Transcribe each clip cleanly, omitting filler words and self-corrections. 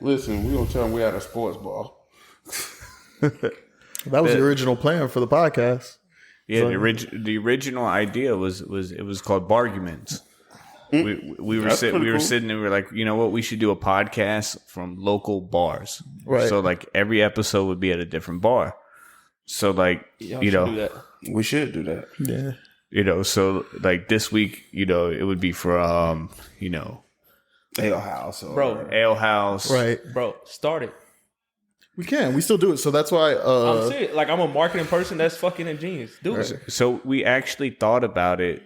Listen, we gonna tell them we had a sports ball. That was the original plan for the podcast. Yeah, the original idea was it was called Barguments. We were sitting and we were like, you know what, we should do a podcast from local bars. Right. So like every episode would be at a different bar. So like Y'all should do that. We should do that. Yeah. you know, so like this week, you know, it would be for you know, Ale House, or Bro. Ale House, Right. Bro, start it. We can. We still do it. So that's why. I'm serious. Like, I'm a marketing person. That's fucking ingenious. Do it. So we actually thought about it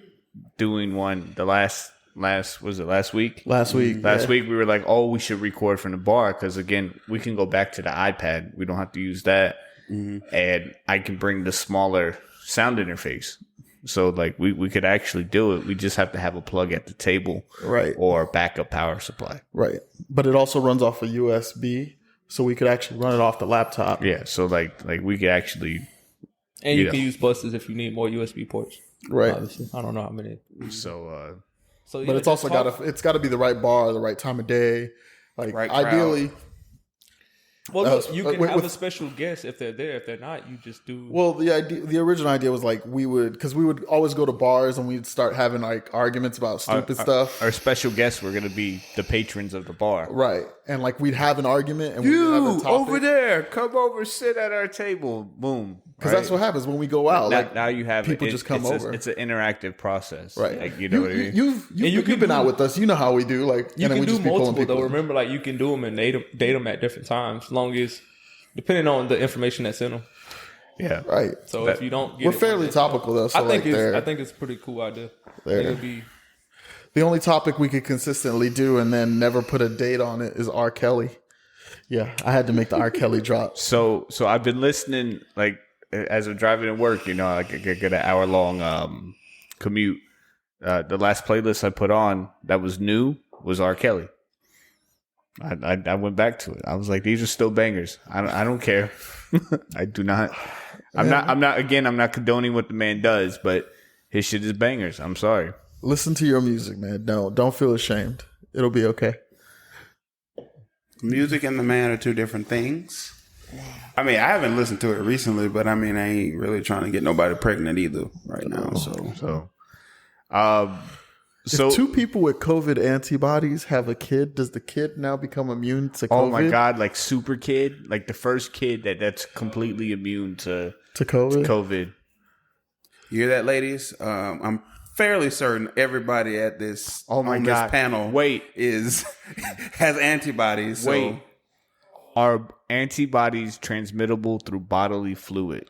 doing one the last was it last week? Last week. Last week we were like, oh, we should record from the bar because again, we can go back to the iPad. We don't have to use that, and I can bring the smaller sound interface. So like we could actually do it. We just have to have a plug at the table, Right. or backup power supply. Right. But it also runs off a USB, so we could actually run it off the laptop. Yeah. So like we could actually. And you Yeah. can use buses if you need more USB ports. Right. Obviously. I don't know how many. So So, But it's also it's got to be the right bar, the right time of day. Like Right ideally. Well, look, you can with- have a special guest if they're there. If they're not, you just do. Well, the original idea was like we would always go to bars and we'd start having like arguments about stupid stuff. our special guests were going to be the patrons of the bar. Right. And like we'd have an argument and we'd have a You topic. over there, come over, sit at our table. Boom. Because that's what happens when we go out. Now, Like now you have people just come over. It's an interactive process, right. Like, you know what I mean? You've can been do- out with us. You know how we do. Like you and then can we do just be pulling multiple people. though. Remember, like you can do them and date them at different times, as long as depending on the information that's in them. Yeah. Right. So if you don't, get We're it fairly one day- topical though. So I think like I think it's a pretty cool idea. There. It'll be the only topic we could consistently do and then never put a date on it is R. Kelly. Yeah, I had to make the R. Kelly drop. So I've been listening, like, as I'm driving to work, you know, I get an hour long commute. The last playlist I put on that was new was R. Kelly. I went back to it. I was like, these are still bangers. I don't care. I do not. I'm not condoning what the man does, but his shit is bangers. I'm sorry. Listen to your music, man. Don't feel ashamed. It'll be okay. music and the man are two different things. I mean, I haven't listened to it recently, but I mean, I ain't really trying to get nobody pregnant either right now. So If two people with COVID antibodies have a kid, does the kid now become immune to COVID? oh my God, like super kid, like the first kid that's completely immune to To COVID? COVID. you hear that, ladies? I'm fairly certain everybody at this my on God. this panel Wait. has antibodies. So Wait, are antibodies transmittable through bodily fluid?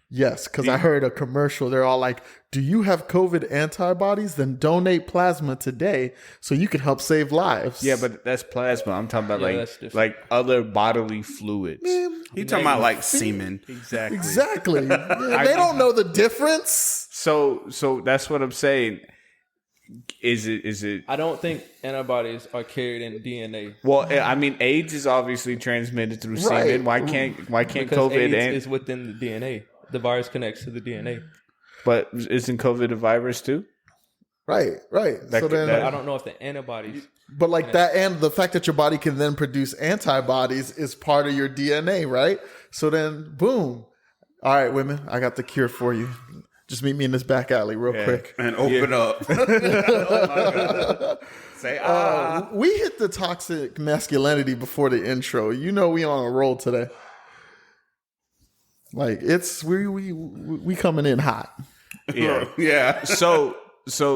Yes, because I heard a commercial. They're all like, do you have COVID antibodies? Then donate plasma today so you can help save lives. Yeah, but that's plasma. I'm talking about that's different. like other bodily fluids. you talking about like semen? Exactly. Exactly. Yeah, they don't know the difference. So that's what I'm saying. Is it? I don't think antibodies are carried in DNA. Well, I mean, AIDS is obviously transmitted through Right. semen. Why can't Because COVID? AIDS is within the DNA. The virus connects to the DNA. But isn't COVID a virus too? Right. So then, But I don't know if the antibodies. but like that, and the fact that your body can then produce antibodies is part of your DNA, right? So then, boom. All right, women, I got the cure for you. Just meet me in this back alley real quick. And open up. Say We hit the toxic masculinity before the intro. You know we on a roll today. Like it's we coming in hot. yeah. yeah. So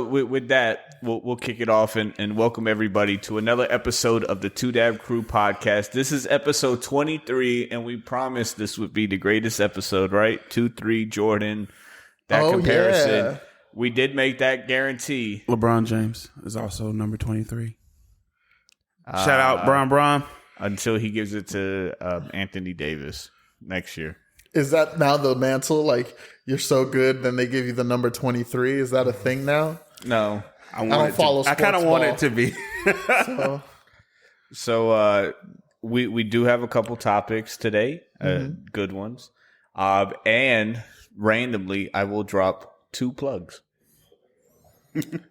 with that, we'll kick it off and welcome everybody to another episode of the Two Dab Crew podcast. This is episode 23, and we promised this would be the greatest episode, right? 2-3 Jordan, that Oh, comparison. yeah. We did make that guarantee. LeBron James is also number 23. Shout out, Bron. Until he gives it to Anthony Davis next year. Is that now the mantle? Like you're so good, then they give you the number 23. Is that a thing now? No. I don't follow I kind of sports want ball. it to be. So, So we do have a couple topics today, good ones. And randomly, I will drop 2 plugs.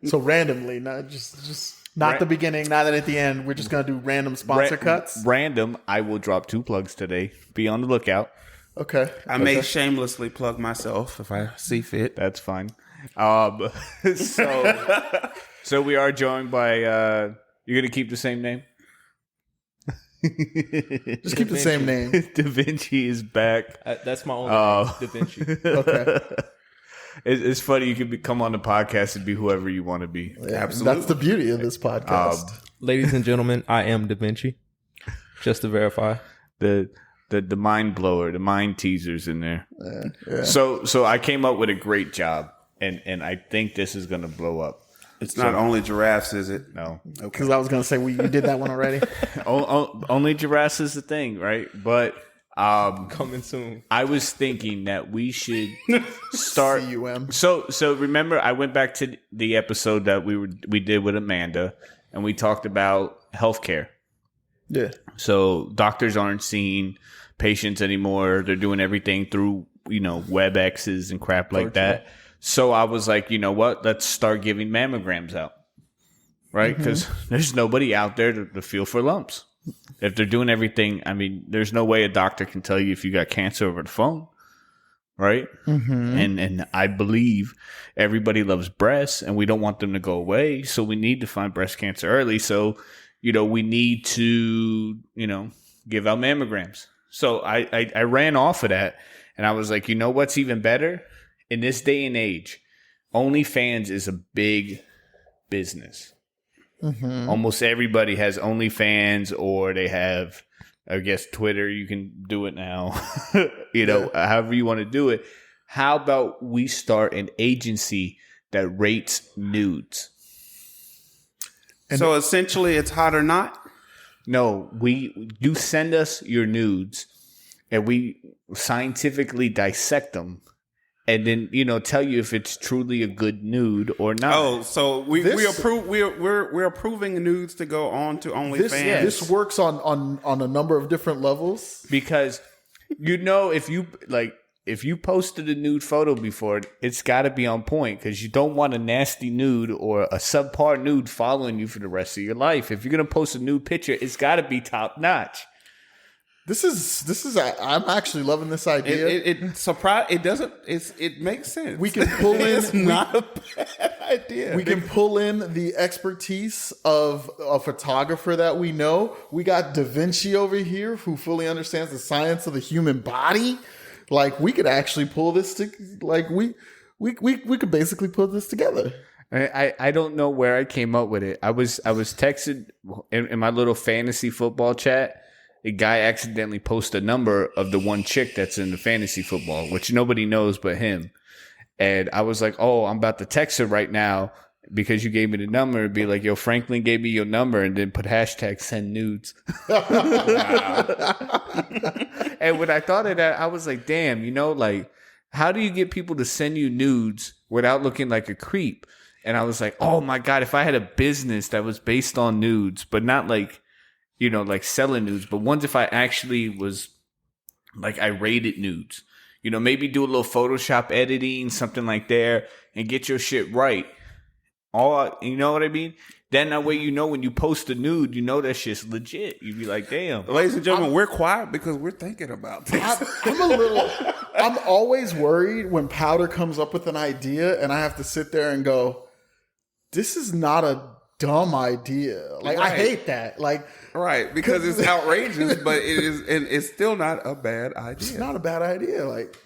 so randomly, not just Not the beginning, not at the end. We're just gonna do random sponsor cuts. Random. I will drop 2 plugs today. Be on the lookout. Okay. I may shamelessly plug myself if I see fit. That's fine. So we are joined by. You're gonna keep the same name. Just keep the same name. Da Vinci is back. That's my only name, Da Vinci. Okay. It's funny. You can come on the podcast and be whoever you want to be. Absolutely. That's the beauty of this podcast. Ladies and gentlemen, I am Da Vinci. Just to verify. The mind blower, the mind teasers in there. So I came up with a great job, and I think this is gonna blow up. It's not only giraffes, is it? No, Because I was gonna say you did that one already. only giraffes is the thing, right? But Coming soon. I was thinking that we should start. CUM. So remember, I went back to the episode that we did with Amanda, and we talked about healthcare. Yeah. So doctors aren't seeing patients anymore. They're doing everything through, WebExes and crap like that. So I was like, you know what? Let's start giving mammograms out. Right? Because there's nobody out there to feel for lumps. If they're doing everything, I mean, there's no way a doctor can tell you if you got cancer over the phone. Right? And I believe everybody loves breasts and we don't want them to go away. So we need to find breast cancer early. So, we need to, give out mammograms. So I ran off of that and I was like, you know what's even better? In this day and age, OnlyFans is a big business. Almost everybody has OnlyFans or they have, I guess, Twitter. You can do it now, however you want to do it. How about we start an agency that rates nudes? So essentially, it's hot or not. No, you send us your nudes and we scientifically dissect them and then, tell you if it's truly a good nude or not. Oh, so we approve. We're approving nudes to go on to OnlyFans. This works on a number of different levels. Because, if you posted a nude photo before, it's got to be on point because you don't want a nasty nude or a subpar nude following you for the rest of your life. If you're going to post a nude picture, it's got to be top notch. This is. I'm actually loving this idea. It makes sense. We can pull in. It's not a bad idea. We can pull in the expertise of a photographer that we know. We got Da Vinci over here who fully understands the science of the human body. Like we could actually pull this to we could basically put this together. I don't know where I came up with it. I was texted in my little fantasy football chat. A guy accidentally posted a number of the one chick that's in the fantasy football, which nobody knows but him. And I was like, oh, I'm about to text her right now because you gave me the number. It'd be like, yo, Franklin gave me your number and then put hashtag send nudes. And when I thought of that, I was like, damn, how do you get people to send you nudes without looking like a creep? And I was like, oh my God, if I had a business that was based on nudes, but not like selling nudes, but ones if I actually was I rated nudes, maybe do a little Photoshop editing, something like there and get your shit right. You know what I mean? Then that way, when you post a nude, that shit's legit. You'd be like, damn. Ladies and gentlemen, we're quiet because we're thinking about this. I'm always worried when Powder comes up with an idea and I have to sit there and go, this is not a dumb idea. I Right. hate that. Right, because it's outrageous, but it is, and it's still not a bad idea. It's not a bad idea. Like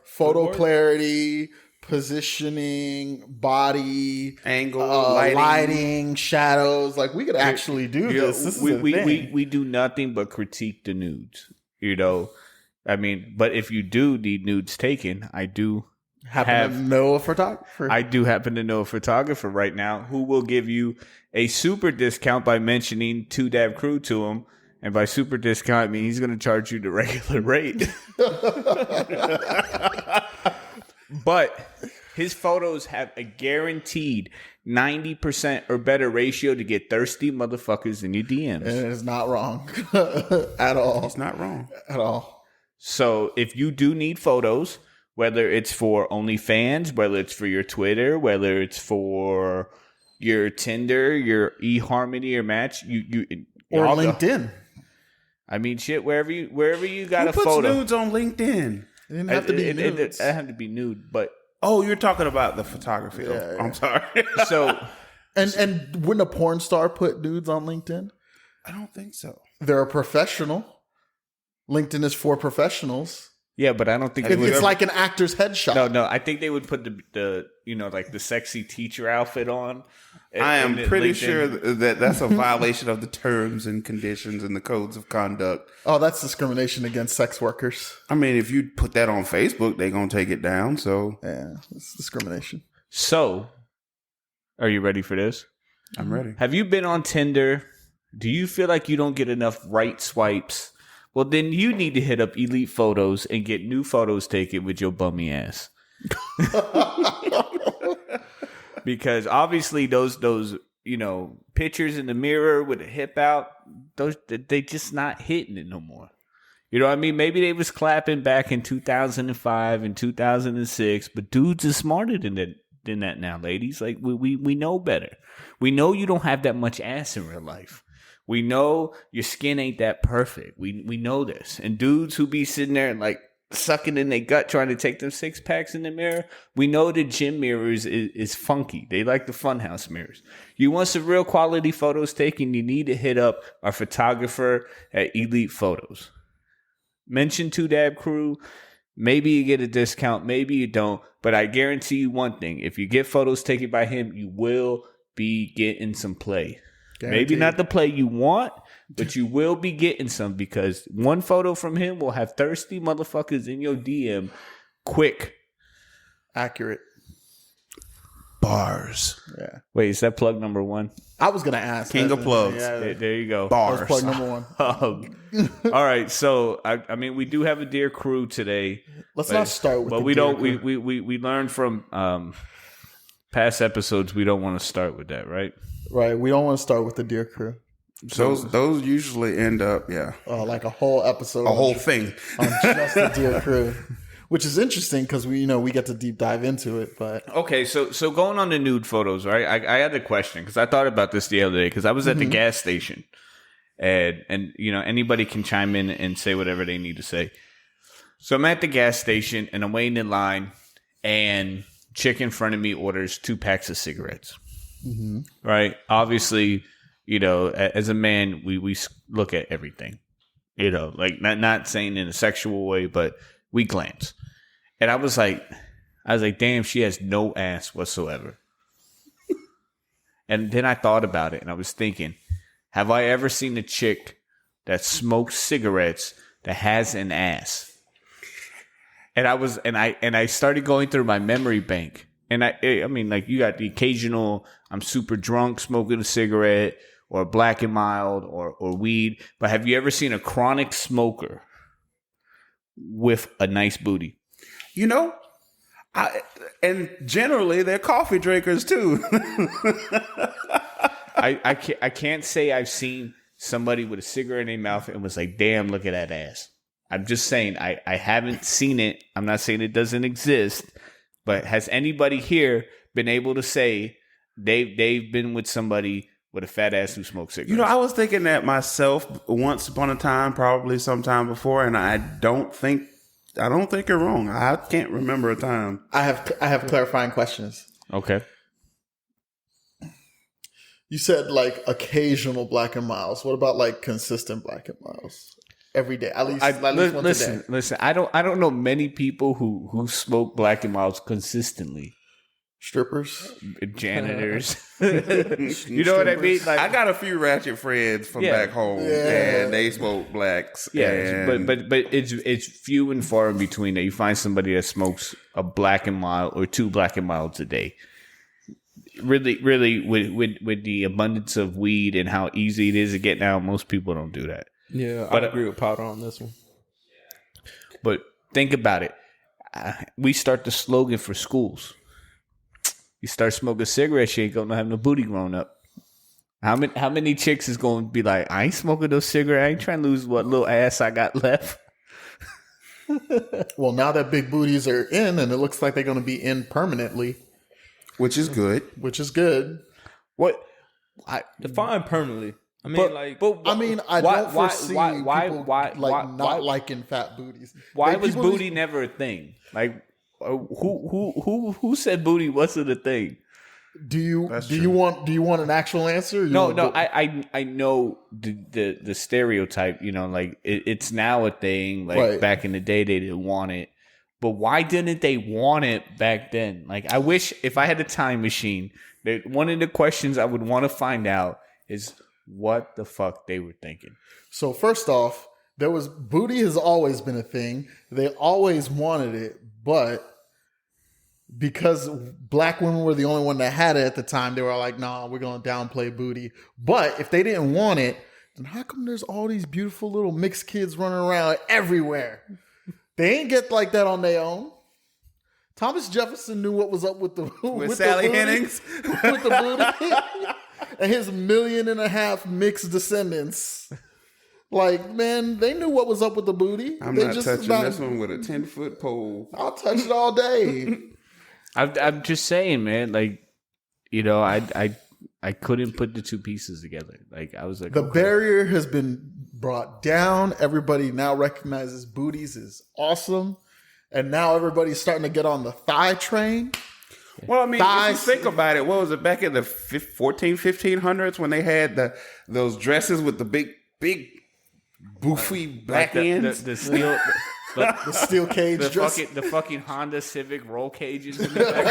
photo clarity, positioning, body, Angle, lighting, shadows. We could actually do this. This is a thing. We do nothing but critique the nudes. I mean, but if you do need nudes taken, I do happen to know a photographer. I do happen to know a photographer right now who will give you a super discount by mentioning 2Dab Crew to him. And by super discount, I mean he's going to charge you the regular rate. But his photos have a guaranteed 90% or better ratio to get thirsty motherfuckers in your DMs. And it's not wrong at all. It's not wrong at all. So if you do need photos, whether it's for OnlyFans, whether it's for your Twitter, whether it's for your Tinder, your eHarmony, or Match, you Or all the- LinkedIn. I mean, shit, wherever you got Who a puts photo. nudes on LinkedIn? It didn't have to be It nudes. have to be nude, but Oh, you're talking about the photography. Yeah, yeah. I'm sorry. so And wouldn't a porn star put nudes on LinkedIn? I don't think so. They're a professional. LinkedIn is for professionals. yeah, but I don't think they would It's like an actor's headshot. No, I think they would put the like the sexy teacher outfit on. I am and pretty LinkedIn. sure that that's a violation of the terms and conditions and the codes of conduct. Oh, that's discrimination against sex workers. I mean, if you put that on Facebook, they're going to take it down. So Yeah, it's discrimination. So, are you ready for this? I'm ready. Have you been on Tinder? Do you feel like you don't get enough right swipes? Well, then you need to hit up Elite Photos and get new photos taken with your bummy ass. Because obviously those pictures in the mirror with a hip out, they just not hitting it no more. You know what I mean? Maybe they was clapping back in 2005 and 2006, but dudes are smarter than that now, ladies. Like we know better. We know you don't have that much ass in real life. We know your skin ain't that perfect. We know this. And dudes who be sitting there and like sucking in their gut trying to take them 6-packs in the mirror, we know the gym mirrors is funky. They like the funhouse mirrors. You want some real quality photos taken, you need to hit up our photographer at Elite Photos. Mention 2Dab Crew. Maybe you get a discount, maybe you don't. But I guarantee you one thing. If you get photos taken by him, you will be getting some play. Maybe not the play you want, but you will be getting some, because one photo from him will have thirsty motherfuckers in your DM quick. Accurate. Bars. Yeah. Wait, is that plug number one? I was going to ask. King of plugs. Yeah, There you go. that was Bars. plug number one. All right, so I mean, we do have a dear crew today. Let's not start with But the we dear don't. crew. We learned from past episodes. We don't want to start with that, right? Right. We don't want to start with the dear crew. Those usually end up, Like a whole episode. a whole thing. on just the dear crew. Which is interesting because we get to deep dive into it. But Okay, so going on the nude photos, right? I had a question because I thought about this the other day because I was at the gas station, and anybody can chime in and say whatever they need to say. So I'm at the gas station and I'm waiting in line, and chick in front of me orders 2 packs of cigarettes. Right? Obviously, as a man, we look at everything. Like not saying in a sexual way, but we glance. And I was like, damn, she has no ass whatsoever. And then I thought about it and I was thinking, have I ever seen a chick that smokes cigarettes that has an ass? And I started going through my memory bank. And I mean, like, you got the occasional, I'm super drunk smoking a cigarette, or Black and Mild, or weed. But have you ever seen a chronic smoker with a nice booty? And generally they're coffee drinkers too. I can't say I've seen somebody with a cigarette in their mouth and was like, damn, look at that ass. I'm just saying I haven't seen it. I'm not saying it doesn't exist, but has anybody here been able to say they've been with somebody with a fat ass who smokes cigarettes? I was thinking that myself once upon a time, probably sometime before, and I don't think you're wrong. I can't remember a time. I have clarifying questions. Okay. You said like occasional Black and Miles. What about like consistent Black and Miles? Every day, at least once a day. Listen. I don't know many people who smoke Black and Milds consistently. Strippers. Janitors. You know what I mean? Like, I got a few ratchet friends from Yeah. back home, and they smoke blacks. yeah, and but it's few and far in between that you find somebody that smokes a Black and Mild or 2 Black and Milds a day. Really, with the abundance of weed and how easy it is to get now, most people don't do that. Yeah, But- I agree with Powder on this one. But think about it. We start the slogan for schools. You start smoking cigarettes, you ain't gonna have no booty growing up. How many chicks is gonna be like, I ain't smoking no cigarette. I ain't trying to lose what little ass I got left. Well, now that big booties are in, and it looks like they're going to be in permanently, which is good. which is good. What? I, Define permanently. I mean, but, like, but I mean, I why- don't foresee people why- not liking fat booties. Why Like, was people- booty never a thing? Like, who said booty wasn't a thing? Do you want an actual answer? No. I know the stereotype. You know, like it's now a thing. Like Right. back in the day, they didn't want it. But why didn't they want it back then? Like, I wish if I had a time machine, that one of the questions I would want to find out is what the fuck they were thinking. So first off, booty has always been a thing. They always wanted it, but because black women were the only one that had it at the time, they were like, "Nah, we're gonna downplay booty." But if they didn't want it, then how come there's all these beautiful little mixed kids running around everywhere? They ain't get like that on their own. Thomas Jefferson knew what was up with the with Sally the booty, Hennings? with the booty, and his 1.5 million mixed descendants. Like, man, they knew what was up with the booty. I'm They not just touching about- this one with a 10-foot pole. I'll touch it all day. I'm just saying, man. Like, you know, I couldn't put the two pieces together. Like, I was like, The okay. barrier has been brought down. Everybody now recognizes booties is awesome. And now everybody's starting to get on the thigh train. Well, I mean, Thighs. if you think about it, what was it back in the 1500s when they had those dresses with the big, boofy black Like ends? the steel. The steel cage The dress. fucking Honda Civic roll cages in the back.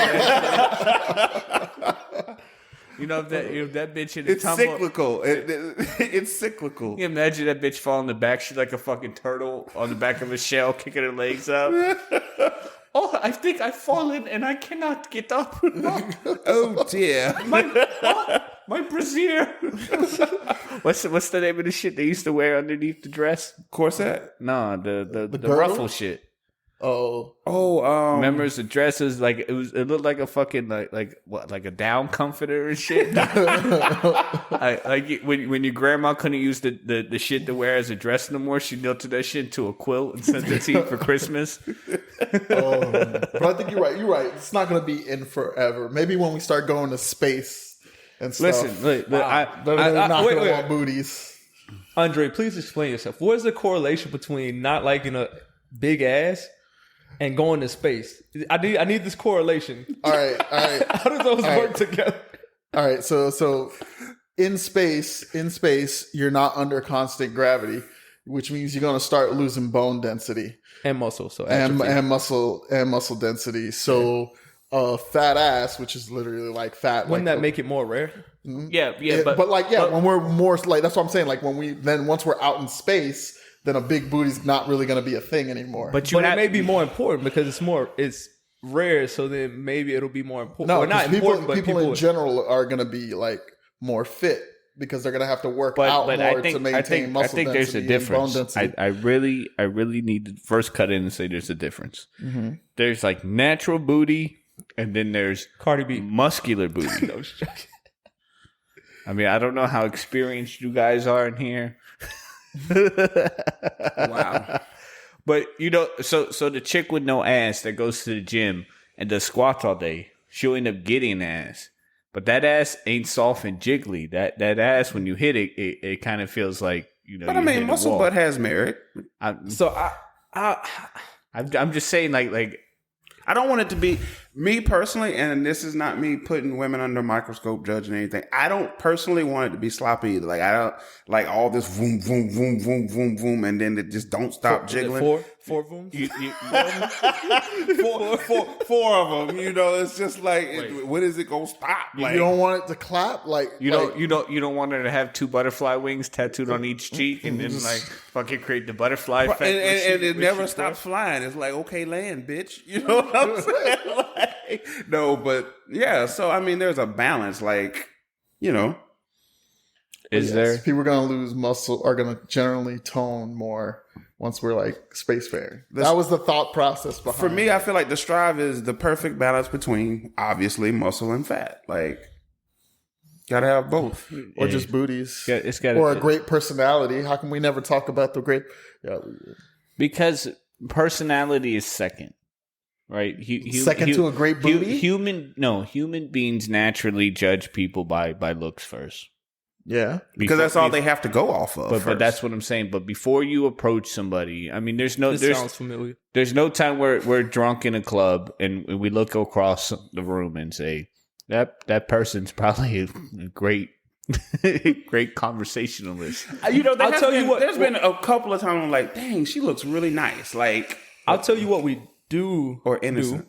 You know, if that bitch in the It's tumble. cyclical. It's cyclical. Can you imagine that bitch fall in the back? She's like a fucking turtle on the back of a shell, kicking her legs up. Oh, I think I've fallen and I cannot get up. Oh dear. My brassiere. What's the name of the shit they used to wear underneath the dress? Corset? No, the girdle? ruffle shit. Oh, Oh, Remember, the dresses like it looked like a fucking like a down comforter and shit. Like when your grandma couldn't use the shit to wear as a dress no more, she melted that shit into a quilt and sent it to you for Christmas. but I think you're right. You're right. It's not going to be in forever. Maybe when we start going to space and stuff. Listen, look, they're not wait, going to wait. want booties. Andre, please explain yourself. What is the correlation between not liking a big ass and going to space? I need this correlation. All right. How does those work together? All right, so in space, you're not under constant gravity, which means you're going to start losing bone density And muscle, so and atrophy. muscle density. So fat ass, which is literally like fat. Wouldn't like that make it more rare? Yeah, but when we're more like that's what I'm saying. Like once we're out in space, then a big booty's not really going to be a thing anymore. but But it may be more important because it's rare. So then maybe it'll be more important. no, or not 'cause important, but people in general are going to be like more fit because they're going to have to work out but more I think to maintain muscle I think there's a density and bone difference. density. I really need to first cut in and say there's a difference. Mm-hmm. There's like natural booty, and then there's Cardi B. muscular booty. No, just joking. I mean, I don't know how experienced you guys are in here. wow. But you know, so the chick with no ass that goes to the gym and does squats all day, she'll end up getting ass. But that ass ain't soft and jiggly. That ass, when you hit it, it kind of feels like, you know. But I you mean, hit a muscle wall. butt has merit. So I'm just saying, like I don't want it to be me personally, and this is not me putting women under a microscope, judging anything. I don't personally want it to be sloppy either. Like I don't like all this voom, voom, voom, voom, voom, voom, and then it just don't stop jiggling. Four booms. Four of them. You know, it's just like, when is it gonna stop? Like, You don't want it to clap, like you don't want her to have two butterfly wings tattooed on each cheek and then like fucking create the butterfly effect. and it never stops flying. It's like, okay, land, bitch. You know what I'm saying? Like, no, but yeah. So I mean, there's a balance. Like, you know, Is there? people are going to lose muscle, are going to generally tone more once we're like spacefaring. That was the thought process behind. for me, I feel like the strive is the perfect balance between obviously muscle and fat. Like, gotta have both. or just booties, Yeah, it's got or a great personality. How can we never talk about the great? Yeah, because personality is second. right? Second to a great booty? Human beings naturally judge people by looks first. Yeah. Because that's all they have to go off of. But that's what I'm saying. But before you approach somebody, I mean, Sounds familiar. there's no time where we're drunk in a club and we look across the room and say that person's probably a great great conversationalist. I'll tell you what. There's been a couple of times I'm like, dang, she looks really nice. Like, I'll tell you what we do or innocent.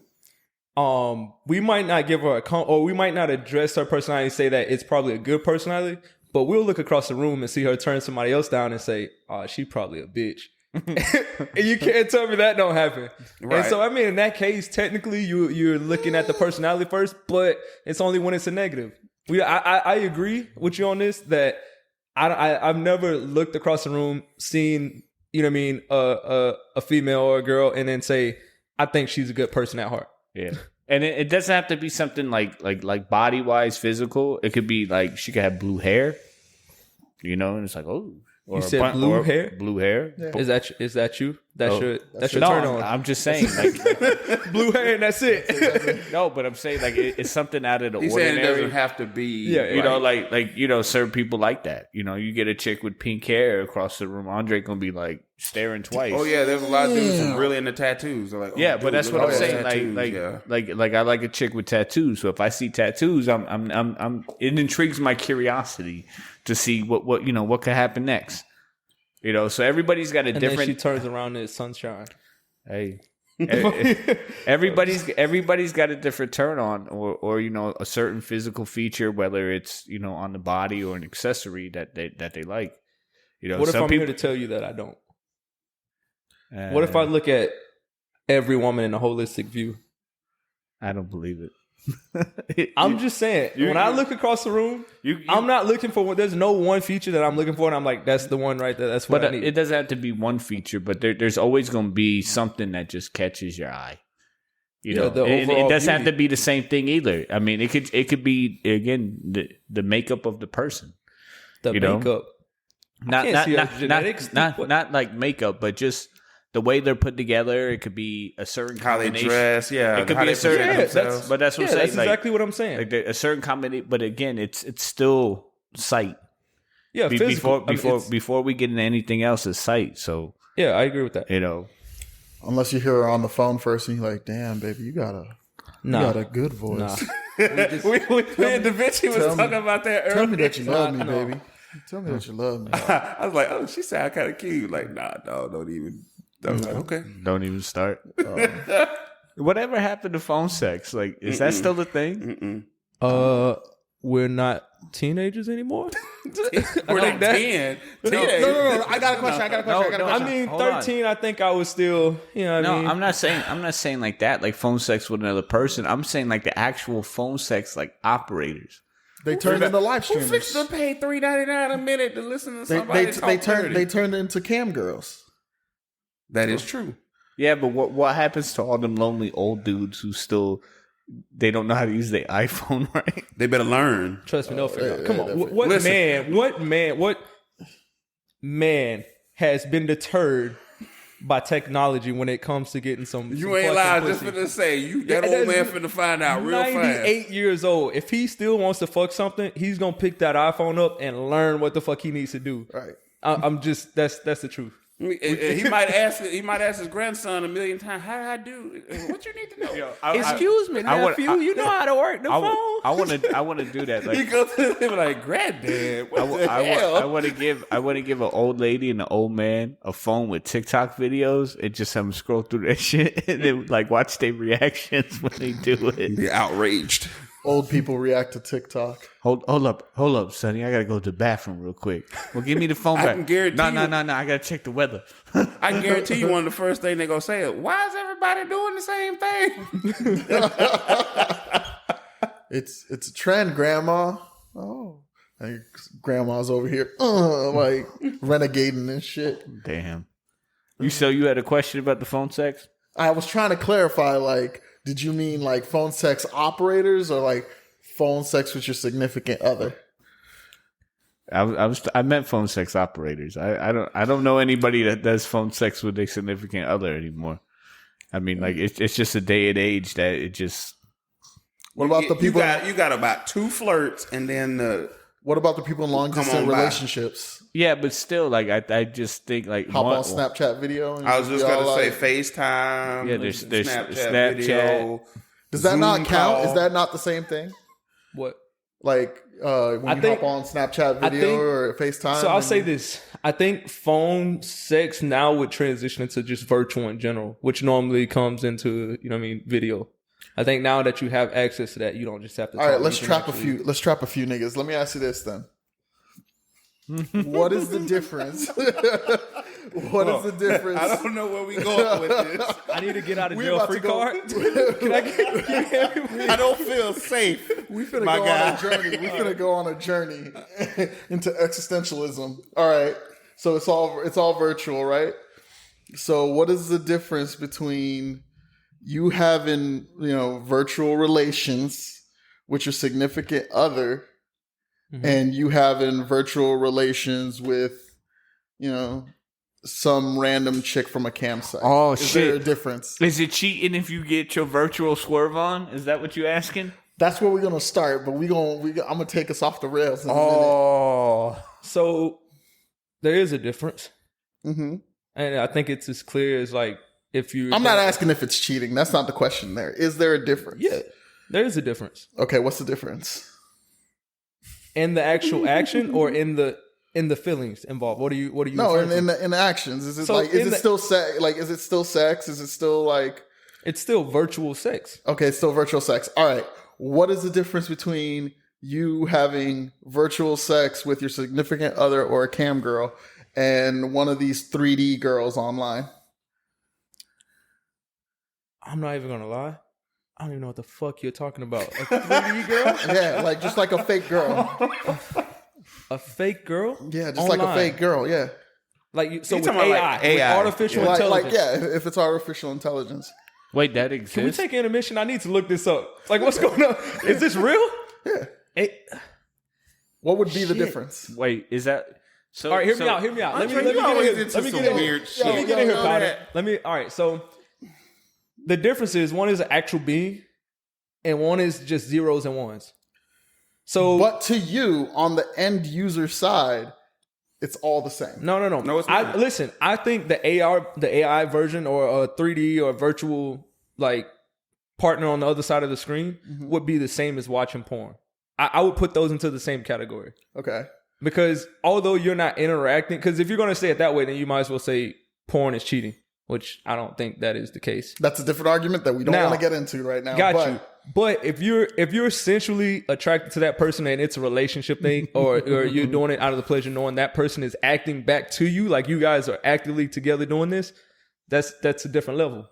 We might not give her or we might not address her personality and say that it's probably a good personality, but we'll look across the room and see her turn somebody else down and say, "Oh, she probably a bitch." And you can't tell me that don't happen. Right. And so, I mean, in that case, technically, you're looking at the personality first, but it's only when it's a negative. I agree with you on this that I've never looked across the room, seen, you know what I mean, a female or a girl, and then say, "I think she's a good person at heart." Yeah. And it doesn't have to be something like body wise, physical. It could be like she could have blue hair, and it's like, oh, or You said blue hair? blue hair. Yeah. Is that you? That's your No, turn on. I'm just saying, like, Blue hair and that's it. no, but I'm saying like it's something out of the He's saying it ordinary. doesn't have to be. like certain people like that. You get a chick with pink hair across the room, Andre gonna be like staring twice. Oh yeah, there's a lot of dudes who really into tattoos. They're like, Yeah, dude, but that's look what I'm at those saying. tattoos. Like I like a chick with tattoos. So if I see tattoos, it intrigues my curiosity to see what could happen next. So everybody's got a And different. then she turns around and it's sunshine. Hey, everybody's got a different turn on, or a certain physical feature, whether it's on the body or an accessory that they like. What if some I'm people, here to tell you that I don't? What if I look at every woman in a holistic view? I don't believe it. I'm just saying, when I look across the room, I'm not looking for there's no one feature that I'm looking for, and I'm like, that's the one right there. That's what I need. It doesn't have to be one feature, but there's always going to be something that just catches your eye. The it overall doesn't have beauty. to be the same thing either. I mean, it could be again the makeup of the person. The makeup. can't see her genetics. Not like makeup, but just the way they're put together. It could be a certain how they combination. dress. Yeah, It could how be they a certain. present themselves. But that's what I'm saying. That's like, exactly what I'm saying. like a certain combination. But again, it's still sight. Yeah, physical. Before we get into anything else, it's sight. So Yeah, I agree with that. Unless you hear her on the phone first and you're like, damn, baby, you got a good voice. Nah. Me and Da Vinci was Tell me- talking about that earlier. Tell me that you love me, No. baby. Tell me that you love me. I was like, oh, she sound kind of cute. Like, nah, no, don't even. I was like, okay. Don't even start. Whatever happened to phone sex? Like, is that still a thing? We're not teenagers anymore. We're like 10. No. I got a question. I mean, Hold on. 13. I think I was still. I No, mean, I'm not saying like that, like phone sex with another person. I'm saying like the actual phone sex, like operators. They turned into live Who streamers. fixed to pay $3.99 a minute to listen to somebody talk dirty? They turned into cam girls. That is true. Yeah, but what happens to all them lonely old dudes who still they don't know how to use their iPhone right? They better learn. trust me, no. yeah, Come on, definitely. what man has been deterred by technology when it comes to getting some? You some ain't fucking lying. pussy? Just finna say that old man finna find out real fast. 98 years old. If he still wants to fuck something, he's gonna pick that iPhone up and learn what the fuck he needs to do. Right. I'm just that's the truth. He might ask his grandson a million times, how did I do? What you need to know? Excuse me, nephew. You know how to work the phone. I want to do that. He Like, goes to him like, granddad, what the hell? I want to give an old lady and an old man a phone with TikTok videos and just have them scroll through that shit and then like watch their reactions when they do it. Be outraged. Old people react to TikTok. Hold up, Sonny. I gotta go to the bathroom real quick. Well, give me the phone I back. can guarantee No. you- I gotta check the weather. I can guarantee you one of the first things they're going to say is, why is everybody doing the same thing? It's a trend, Grandma. Oh, and Grandma's over here, like renegading and shit. Damn. You had a question about the phone sex? I was trying to clarify. Like, did you mean like phone sex operators or like phone sex with your significant other? I meant phone sex operators. I don't know anybody that does phone sex with their significant other anymore. I mean, like it's just a day and age that it just. What about the people? You got about 2 flirts, and then What about the people in long Come distance on by. relationships? Yeah, but still, like I just think like Hop on Snapchat video. And I was just be all gonna say like- FaceTime. Yeah, there's Snapchat. video. Does that Zoom not count? call. Is that not the same thing? What? Like when I you think- hop on Snapchat video think- or FaceTime? So I'll and- say this. I think phone sex now would transition into just virtual in general, which normally comes into, video. I think now that you have access to that, you don't just have to All right, talk. let's You can trap a actually- few. Let's trap a few niggas. Let me ask you this then. What is the difference? What is the difference? I don't know where we going with this. I need to get out of We jail about free to go- card. Can I get I don't feel safe. We finna My go guy. on a journey. We finna go on a journey into existentialism. All right. So it's all virtual, right? So what is the difference between you having, virtual relations with your significant other and you having virtual relations with, some random chick from a campsite? Oh, is shit. there a difference? Is it cheating if you get your virtual swerve on? Is that what you asking? That's where we're gonna start, but I'm gonna take us off the rails in a Oh, So there is a difference. minute. Mm-hmm. And I think it's as clear as like if you. I'm not asking if it's cheating. That's not the question there. Is there a difference? Yeah, there is a difference Okay, what's the difference? in the actual action or in the feelings involved. What are you? No, referring to? in the actions. Is it So like is in it the- still sex? Like is it still sex? Is it still like It's still virtual sex. okay, it's still virtual sex. All right. What is the difference between you having virtual sex with your significant other or a cam girl and one of these 3D girls online? I'm not even gonna lie. I don't even know what the fuck you're talking about. A 3D girl? Yeah, like just like a fake girl. A fake girl? Yeah, just like a Online. fake girl. Yeah. Like you, so You with talking AI, about like AI. with artificial Like intelligence. yeah, if it's artificial intelligence. wait, that exists? Can we take intermission? I need to look this up. Like, what's going on? Is this real? Yeah. It, What would be the Shit. difference? Wait, is that? So, all right, hear me out. Let me Andre, let me you get always in here. into Let me some get in weird here. shit. Let me get in here, Yo, Powder. that- All right. So the difference is one is an actual being, and one is just zeros and ones. So But to you, on the end user side, it's all the same. no. No, it's not. Listen, I think the AI version or a 3D or virtual like partner on the other side of the screen would be the same as watching porn. I would put those into the same category. Okay. Because although you're not interacting, because if you're going to say it that way, then you might as well say porn is cheating, which I don't think that is the case. That's a different argument that we don't Now, want to get into right now. Got but you. But if you're sensually attracted to that person and it's a relationship thing, or you're doing it out of the pleasure knowing that person is acting back to you, like you guys are actively together doing this, that's a different level.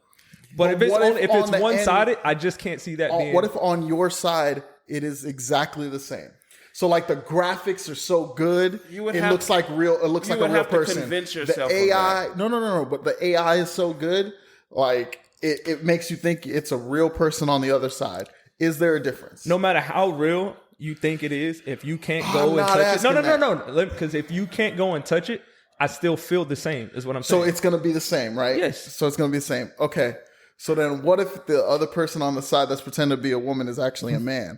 But if it's what if if on it's the one sided, I just can't see that being. what if on your side it is exactly the same? So like the graphics are so good, You would it have- looks like real. It looks you like a would real have to person. convince yourself The of AI, no. But the AI is so good, like it makes you think it's a real person on the other side. Is there a difference? No matter how real you think it is, if you can't I'm go and not touch it, asking no. Because if you can't go and touch it, I still feel the same. Is what I'm So saying. it's gonna be the same, right? Yes. So it's gonna be the same. Okay. So then, what if the other person on the side that's pretending to be a woman is actually a man?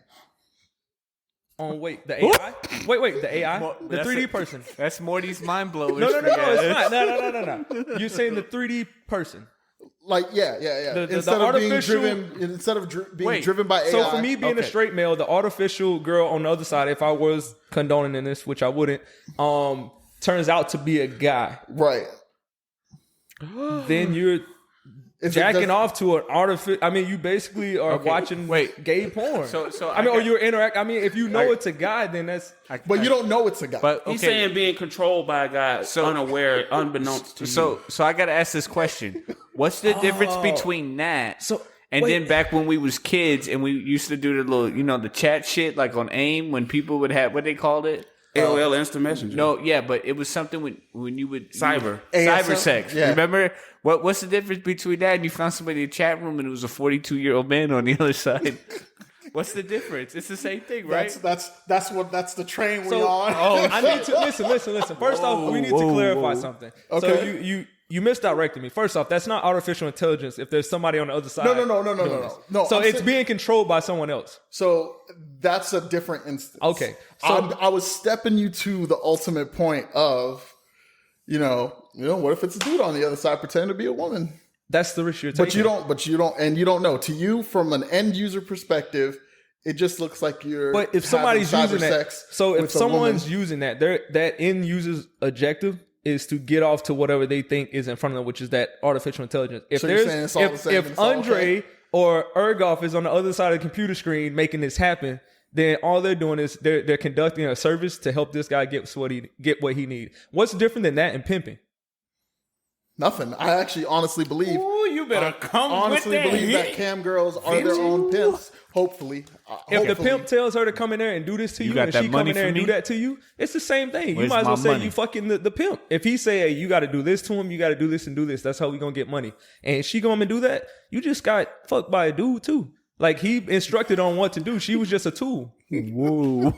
wait, the AI. Wait, the AI, the that's 3D it. person. That's Morty's mind blowing. No, it's not. No. You're saying the 3D person. Like, yeah. The Instead of being artificial- driven, instead of being Wait, driven by AI. So for me being a Okay. straight male, the artificial girl on the other side, if I was condoning in this, which I wouldn't, turns out to be a guy. right? Then you're Is it jacking just- off to an artificial. I mean, you basically are watching gay porn. So I mean, I or got- you're interact. I mean, if you know it's a guy, then that's But you don't know it's a guy. But okay. He's saying being controlled by a guy unaware, unbeknownst to you. So I gotta ask this question: what's the difference between that? And wait. then back when we was kids and we used to do the little, the chat shit like on AIM when people would have what they called it. AOL Instant Messenger. No, yeah, but it was something when you would Cyber. cyber ASL? sex. Yeah. Remember what's the difference between that and you found somebody in the chat room and it was a 42-year-old man on the other side? What's the difference? It's the same thing, right? that's the train we're So- on. I need to listen. First off, we need to clarify something. Okay. So you misdirected me. First off, that's not artificial intelligence. If there's somebody on the other side, No. doing this. No, So I'm it's saying- being controlled by someone else. So that's a different instance. Okay. So I was stepping you to the ultimate point of, what if it's a dude on the other side pretending to be a woman? that's the risk you're taking. But you don't know. To you, from an end user perspective, it just looks like you're. But if having somebody's cyber using that, sex so if with a someone's woman. using that end user's objective is to get off to whatever they think is in front of them, which is that artificial intelligence. If So you're saying it's all the same and if it's all Andre okay? or Ergoff is on the other side of the computer screen making this happen, then all they're doing is they're conducting a service to help this guy get what he needs. What's different than that in pimping? Nothing. I actually honestly believe. Ooh, you better come Honestly, with that. believe that cam girls are their own pimps. Hopefully, If the pimp tells her to come in there and do this to you, got and that she come money in there for and do me? that to you, it's the same thing. You Where's might as well my say money? you fucking the pimp. If he say, hey, you got to do this to him, you got to do this and do this, that's how we going to get money. And she going to do that, you just got fucked by a dude too. Like, he instructed on what to do. She was just a tool. Whoa.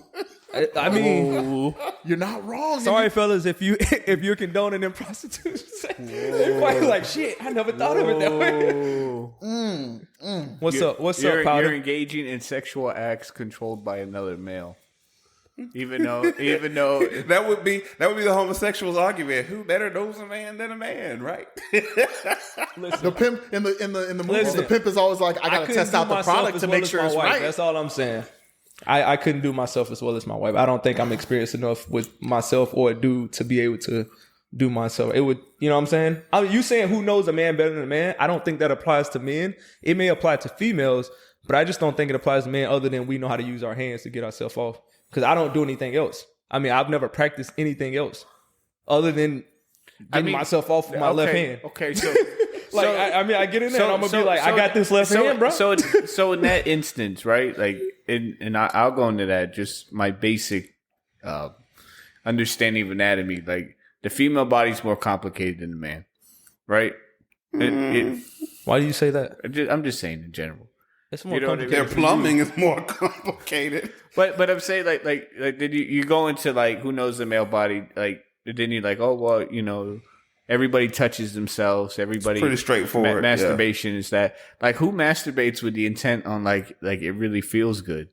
I mean, you're not wrong. sorry, fellas, if you're condoning in prostitution, they're probably like, shit, I never thought of it that way. What's up? What's up, Powder? You're engaging in sexual acts controlled by another male. Even though That would be the homosexual's argument. Who better knows a man than a man, right? The pimp in the movies, Listen, the pimp is always like, I gotta couldn't test do out the myself product as to well make as sure my it's wife. right. That's all I'm saying. I couldn't do myself as well as my wife. I don't think I'm experienced enough with myself or a dude to be able to do myself. It would, you know what I'm saying? You saying who knows a man better than a man? I don't think that applies to men. It may apply to females, but I just don't think it applies to men other than we know how to use our hands to get ourselves off. Because I don't do anything else. I mean, I've never practiced anything else other than getting myself off with my left hand. Okay, so Like, I get in there and I'm going to be like, I got this left hand, bro. So in that instance, right? Like, and I'll go into that. Just my basic understanding of anatomy. Like, the female body's more complicated than the man, right? Why do you say that? I'm just saying in general. It's more You know what I mean? Their complicated. plumbing is more complicated. But I'm saying like did you go into like who knows the male body, like then you're like, oh well, everybody touches themselves, everybody It's pretty straightforward, masturbation is that, like, who masturbates with the intent on like it really feels good?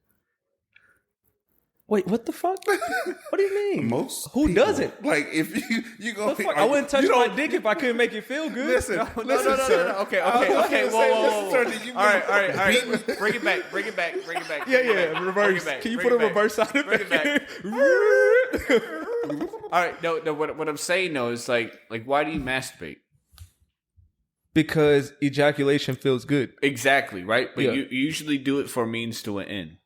Wait, what the fuck? What do you mean? Most Who people. doesn't? Like, if you go, The fuck? I wouldn't touch my dick if I couldn't make it feel good. Listen, No. Okay. Sir, Whoa. did you All right. Bring it back. Yeah, reverse. Can you put a reverse on it? Bring it back. All right. No. What I'm saying though is like why do you masturbate? Because ejaculation feels good. Exactly, right? But Yeah. you usually do it for a means to an end.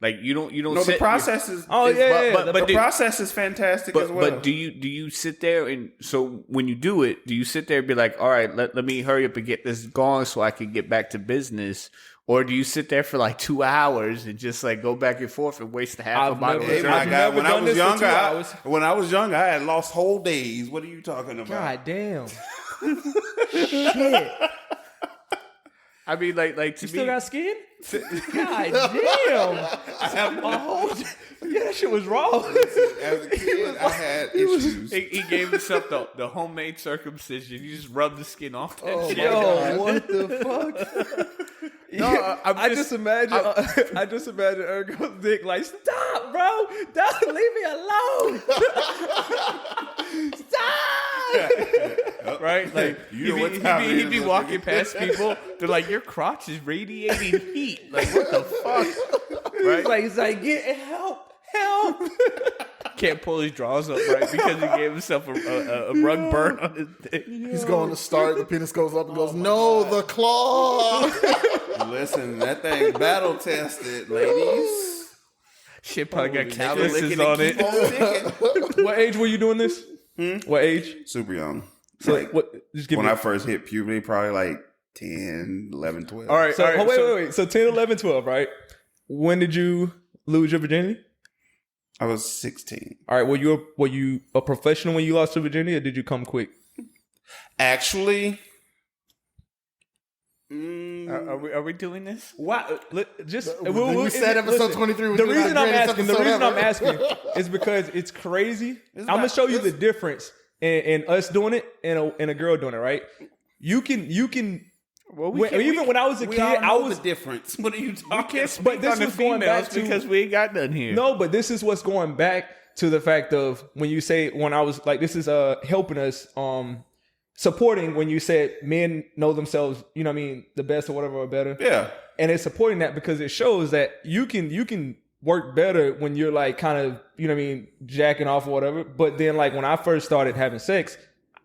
Like you don't No, sit, the process is. Oh, is- yeah, but the do- process is fantastic as well. But do you sit there and so when you do it, do you sit there and be like, all right, let me hurry up and get this going so I can get back to business? Or do you sit there for like 2 hours and just like go back and forth and waste half I've a bottle never- of Hey, Jeremy? my I've God, never done this for 2 hours. when I was younger, I had lost whole days. What are you talking about? God damn. I mean, like to You me, still got skin? God damn. I have my whole. Yeah, that shit was raw. As a kid, I had issues. he gave himself the homemade circumcision. You just rub the skin off. That shit. Yo, what the fuck? No, I just imagine Ergo's dick like, stop, bro. Don't leave me alone. Stop. Right? Like You know what time it he'd be is. walking past people. They're like, your crotch is radiating heat. Like, what the fuck? Right? He's like, get help. Can't pull his drawers up right because he gave himself a rug burn on his dick. He's going to start. The penis goes up and goes, no, the claw. Listen, that thing battle tested, ladies. Shit probably got Lick calluses it on and keep it. on ticking. What age were you doing this? What age? Super young. So Like, what? Just give when me. I first hit puberty, probably like 10, 11, 12. All right, So, all right. wait. So 10, 11, 12, right? When did you lose your virginity? I was 16. All right. Were you a professional when you lost your virginity, or did you come quick? Actually, Are we doing this? Why? Just We said episode 23 was The gonna be reason the I'm greatest asking, episode ever. is because it's crazy. I'm gonna show you the difference and us doing it and a girl doing it, right? You can. Well, Even when I was a We kid, all I know was. the difference. What are you talking about? But this on the was going back females to because we ain't got none here. No, but this is what's going back to the fact of when you say when I was like this is helping us supporting when you said men know themselves, you know what I mean, the best or whatever or better. Yeah. And it's supporting that because it shows that you can work better when you're like kind of, you know what I mean, jacking off or whatever. But then like when I first started having sex,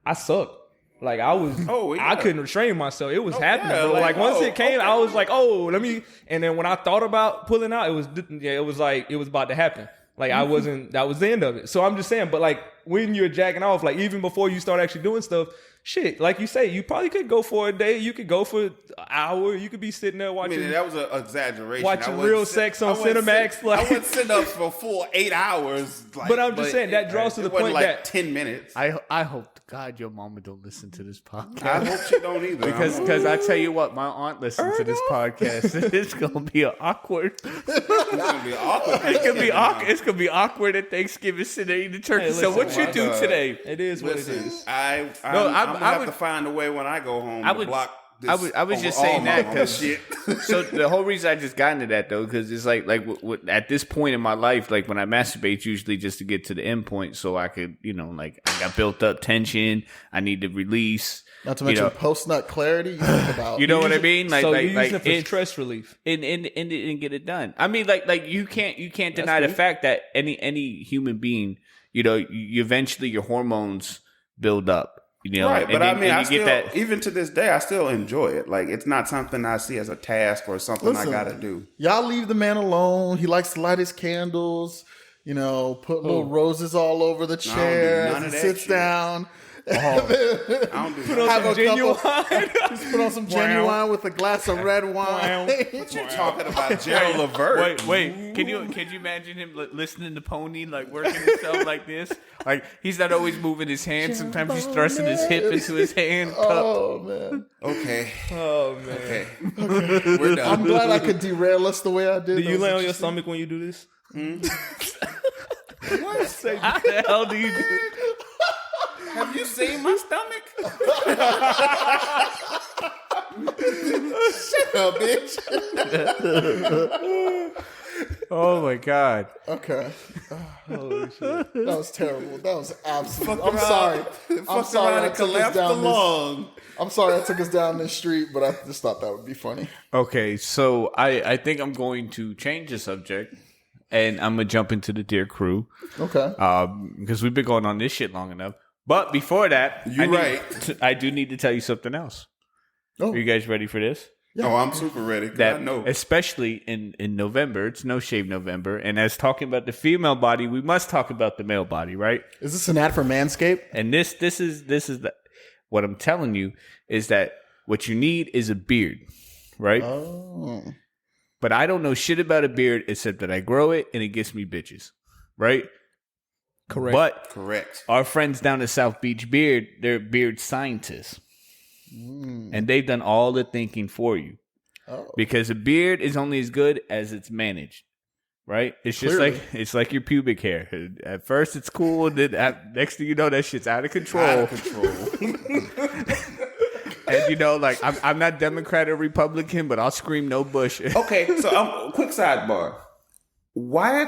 I sucked. Like I was, I couldn't restrain myself. It was happening, yeah, bro. Like once it came, okay. I was like, let me. And then when I thought about pulling out, it was like it was about to happen. Like I wasn't. That was the end of it. So I'm just saying. But like when you're jacking off, like even before you start actually doing stuff, shit, like you say, you probably could go for a day. You could go for an hour. You could be sitting there I watching. mean, that was an exaggeration. Watching I wasn't real sex on I wasn't Cinemax, sit- like- I wouldn't sit up for a full 8 hours. Like, But I'm just saying, that draws to the it wasn't point like that- 10 minutes. I hope to God your mama don't listen to this podcast. I hope she don't either. Because I tell you what, my aunt listens to this podcast. It's gonna be awkward. it's gonna be awkward. It's gonna be awkward. It's gonna be awkward at Thanksgiving sitting eating turkey. Hey, So listen, what you do today? It is what Listen, it is. I'm No, gonna I have would- to find a way when I go home I to would- block this. I was just over all saying my that mama 'cause- shit. So the whole reason I just got into that though, because it's like at this point in my life, like when I masturbate, it's usually just to get to the end point, so I could, like I got built up tension, I need to release. Not to mention post nut clarity. You think about. You know what I mean? So you're using it for stress relief. and get it done. I mean, like you can't deny the fact that any human being, you eventually your hormones build up. Right, and but then- I mean, and I you still, get that. even to this day, I still enjoy it. Like, it's not something I see as a task or something Listen, I gotta do. Y'all leave the man alone. He likes to light his candles. Put little roses all over the chair none as of he that sits shit. down. I don't do that. Have a Genuine. Just put on some genuine with a glass of red wine. What you talking about, Gerald Levert? Wait! Can you imagine him listening to Pony, like working himself like this? Like he's not always moving his hand. Sometimes he's thrusting his hip into his hand. Oh man! Okay, Oh man. okay, we're done. I'm glad I could derail us the way I did. Do That you was lay on your interesting. stomach when you do this? How the hell do you do? Have you seen my stomach? Shut up, bitch. Oh my God! Okay. Holy shit. That was terrible. That was absolute. Fuck I'm around- sorry. I'm Fuck sorry. around I and took us collapse the down this. lung. I'm sorry I took us down this street, but I just thought that would be funny. Okay, so I think I'm going to change the subject, and I'm gonna jump into the Dear Crew. Okay. Because we've been going on this shit long enough. But before that, I do need to tell you something else. Oh. Are you guys ready for this? Oh, I'm super ready. 'Cause That I know. especially in November, it's No Shave November, and as talking about the female body, we must talk about the male body, right? Is this an ad for Manscaped? And this is what I'm telling you is that what you need is a beard, right? Oh. But I don't know shit about a beard except that I grow it and it gets me bitches, right? Correct. But Correct. our friends down at South Beach Beard, they're beard scientists. And they've done all the thinking for you. Oh. Because a beard is only as good as it's managed. Right? It's just Clearly. like your pubic hair. At first it's cool, and then next thing you know, that shit's out of control. Out of control. And I'm not Democrat or Republican, but I'll scream no Bush. Okay, so quick sidebar. Why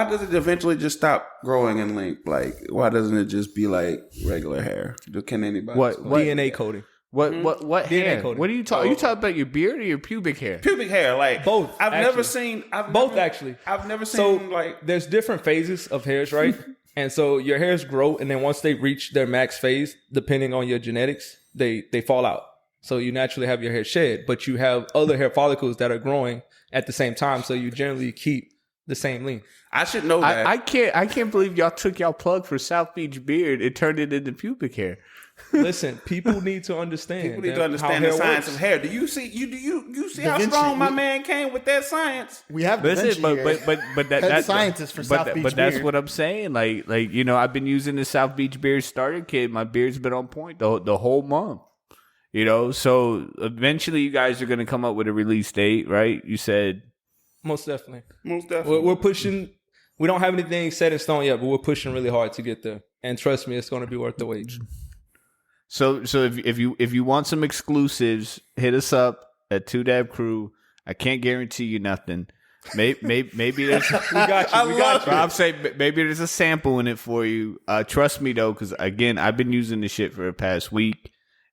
does it eventually just stop growing in length? Like, why doesn't it just be like regular hair? Can anybody? What DNA coding. What DNA hair? coding. What are you talking? Are you talking about your beard or your pubic hair? Pubic hair, like Both, I've actually. never seen. Actually. I've never So seen like. there's different phases of hairs, right? And so your hairs grow, and then once they reach their max phase, depending on your genetics, they fall out. So you naturally have your hair shed, but you have other hair follicles that are growing at the same time. So you generally keep the same length. I should know that. I can't believe y'all took y'all plug for South Beach Beard and turned it into pubic hair. Listen, people need to understand. People need that to understand how the hair science works. of hair. Do you see? You see Da how Vinci, strong my man came with that science? We have Da Listen, Vinci but here. that Head that's scientist for South Beach But that's Beard. what I'm saying. Like I've been using the South Beach Beard starter kit. My beard's been on point the whole month. So eventually you guys are going to come up with a release date, right? You said Most definitely. Most definitely. We're pushing We don't have anything set in stone yet, but we're pushing really hard to get there. And trust me, it's going to be worth the wait. So if you want some exclusives, hit us up at 2Dab Crew. I can't guarantee you nothing. Maybe there's We got you. We got you. I'm saying maybe there's a sample in it for you. Trust me though, because again, I've been using this shit for the past week,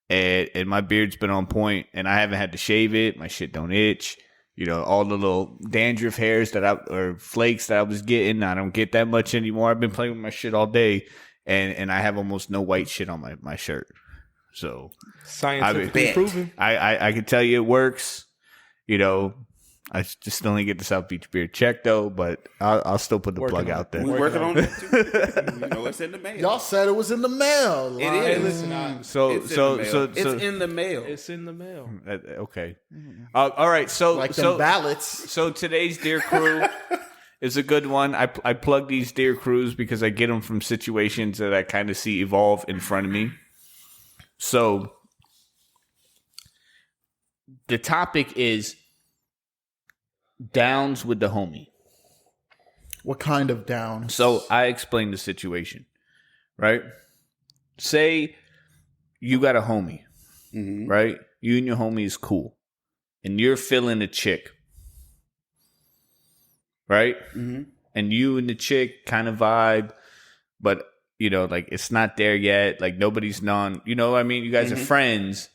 and my beard's been on point, and I haven't had to shave it. My shit don't itch. You know, all the little dandruff hairs or flakes that I was getting, I don't get that much anymore. I've been playing with my shit all day, and I have almost no white shit on my shirt. So Scientifically proven. I can tell you it works. You know, I just still didn't get the South Beach beard check though, but I'll still put the plug out there. We're working on that too. You know, it's in the mail. Y'all said it was in the mail. It Like, is. Hey, listen, It's in the mail. it's in the mail. Okay. All right. So like them ballots. So today's Dear Crew is a good one. I plug these Dear Crews because I get them from situations that I kind of see evolve in front of me. So the topic is downs with the homie. What kind of downs? So I explained the situation, right? Say you got a homie, right? You and your homie is cool, and you're feeling a chick, right? And you and the chick kind of vibe, but you know, like it's not there yet. Like nobody's you know what I mean? You guys are friends,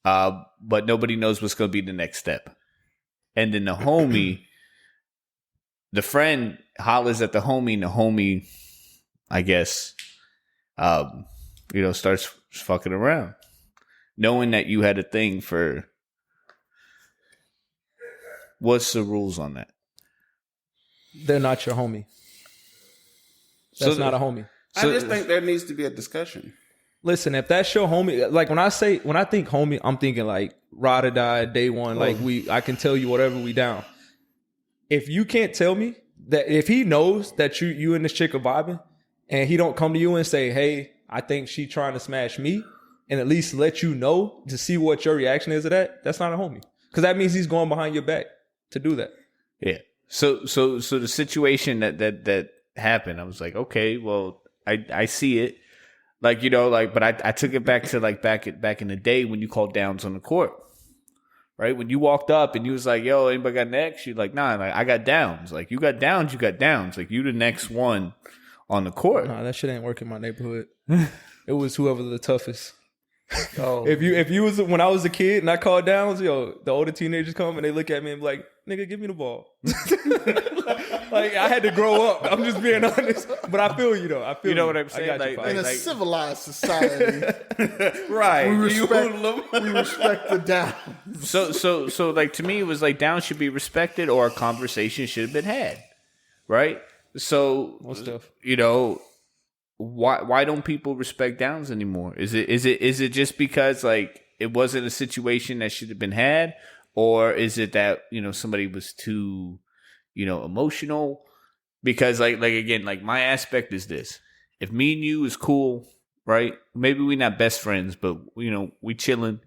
but nobody knows what's going to be the next step. And then the homie, the friend hollers at the homie, and the homie, I guess, you know, starts fucking around, knowing that you had a thing for. What's the rules on that? They're not your homie. That's not a homie. I just think there needs to be a discussion. Listen, if that's your homie, like when I think homie, I'm thinking like ride or die, day one. Like I can tell you whatever, we down. If you can't tell me that, if he knows that you and this chick are vibing, and he don't come to you and say, hey, I think she trying to smash me, and at least let you know to see what your reaction is to that, that's not a homie. Because that means he's going behind your back to do that. Yeah. So the situation that happened, I was like, okay, well, I see it. Like, you know, like, but I took it back to like back in the day when you called downs on the court, right? When you walked up and you was like, yo, anybody got next? You're like, nah, like I got downs. Like you got downs, you got downs. Like you the next one on the court. Nah, that shit ain't work in my neighborhood. It was whoever the toughest. Oh. If you was, when I was a kid and I called downs, yo, the older teenagers come and they look at me and be like, nigga, give me the ball. Like I had to grow up. I'm just being honest. But I feel you though. I feel You know what I'm saying? I got you, Like- in a Pops. civilized society, Right. we You respect, hoodlum. we respect the down. So like to me it was like downs should be respected or a conversation should have been had. Right? So Most stuff. you know, why don't people respect downs anymore? Is it just because like it wasn't a situation that should have been had, or is it that, you know, somebody was too, you know, emotional? Because like again, like my aspect is this: if me and you is cool, right? Maybe we're not best friends, but you know, we chilling,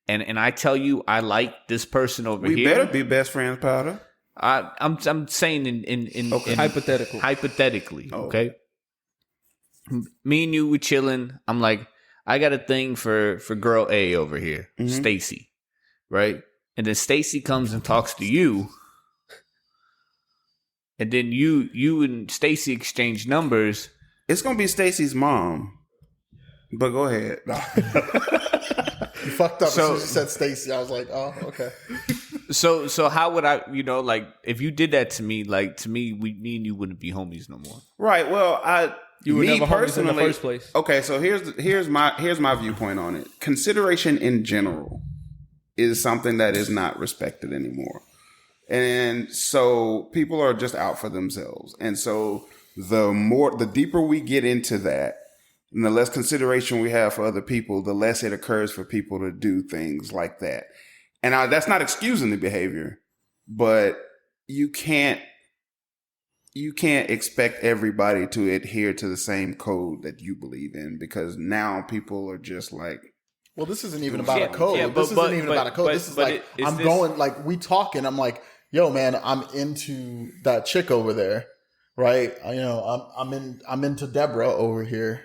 and I tell you I like this person over We here. better be best friends, Powder. I'm saying in Hypothetical. hypothetically, okay. Me and you were chilling. I'm like, I got a thing for girl A over here, Stacy, right? And then Stacy comes and talks to you, and then you and Stacy exchange numbers. It's gonna be Stacy's mom. But go ahead. You fucked up as soon as you said Stacy. I was like, oh, okay. So how would I, you know, like if you did that to me, like to me, me and you wouldn't be homies no more. Right. Well, You were me never homies in the personally, first place. Okay, so here's my viewpoint on it. Consideration in general is something that is not respected anymore. And so people are just out for themselves. And so the deeper we get into that, and the less consideration we have for other people, the less it occurs for people to do things like that. And that's not excusing the behavior, but you can't expect everybody to adhere to the same code that you believe in, because now people are just like, Well, this isn't even about Yeah, a code. yeah, This but- isn't even but- about a code. but- This is but like, is I'm this- going, like, we talking. I'm like, yo, man, I'm into that chick over there. right? I'm into Deborah over here,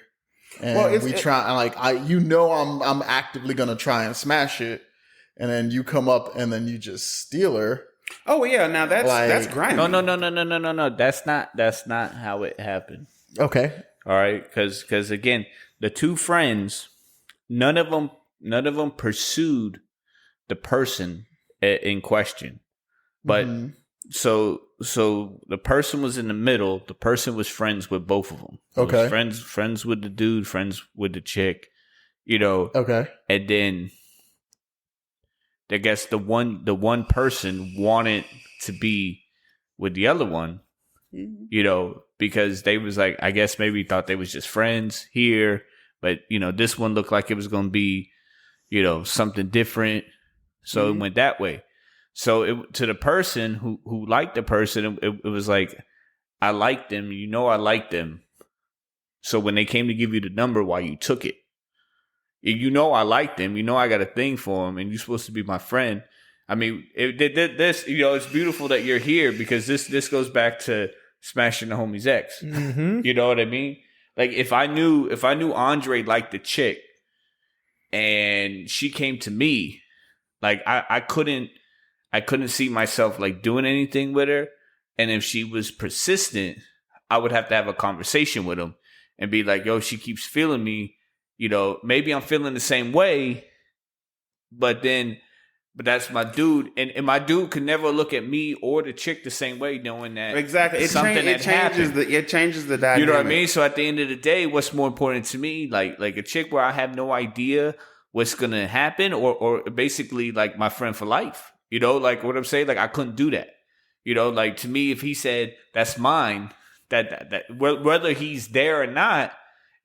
and Well, I'm actively gonna try and smash it, and then you come up and then you just steal her. Oh yeah, now that's grimy. No. That's not how it happened. Okay, All right, because again, the two friends, none of them pursued the person in question, but so the person was in the middle. The person was friends with both of them. Okay, friends with the dude, friends with the chick, you know. Okay, and then I guess the one person wanted to be with the other one, you know, because they was like, I guess maybe thought they was just friends here, but you know, this one looked like it was going to be, you know, something different. So it went that way. So to the person who liked the person, it was like, I liked them, you know, I liked them. So when they came to give you the number, why you took it? You know I like them. You know I got a thing for them, and you're supposed to be my friend. I mean, this, you know, it's beautiful that you're here because this goes back to smashing the homie's ex. Mm-hmm. You know what I mean? Like if I knew Andre liked the chick, and she came to me, like I couldn't see myself like doing anything with her, and if she was persistent, I would have to have a conversation with him and be like, "Yo, she keeps feeling me." You know, maybe I'm feeling the same way, but that's my dude. And my dude could never look at me or the chick the same way, knowing that exactly it changes the dynamic. You know what I mean? So at the end of the day, what's more important to me, like a chick where I have no idea what's gonna happen, or basically like my friend for life. You know, like what I'm saying? Like I couldn't do that. You know, like to me, if he said that's mine, that whether he's there or not,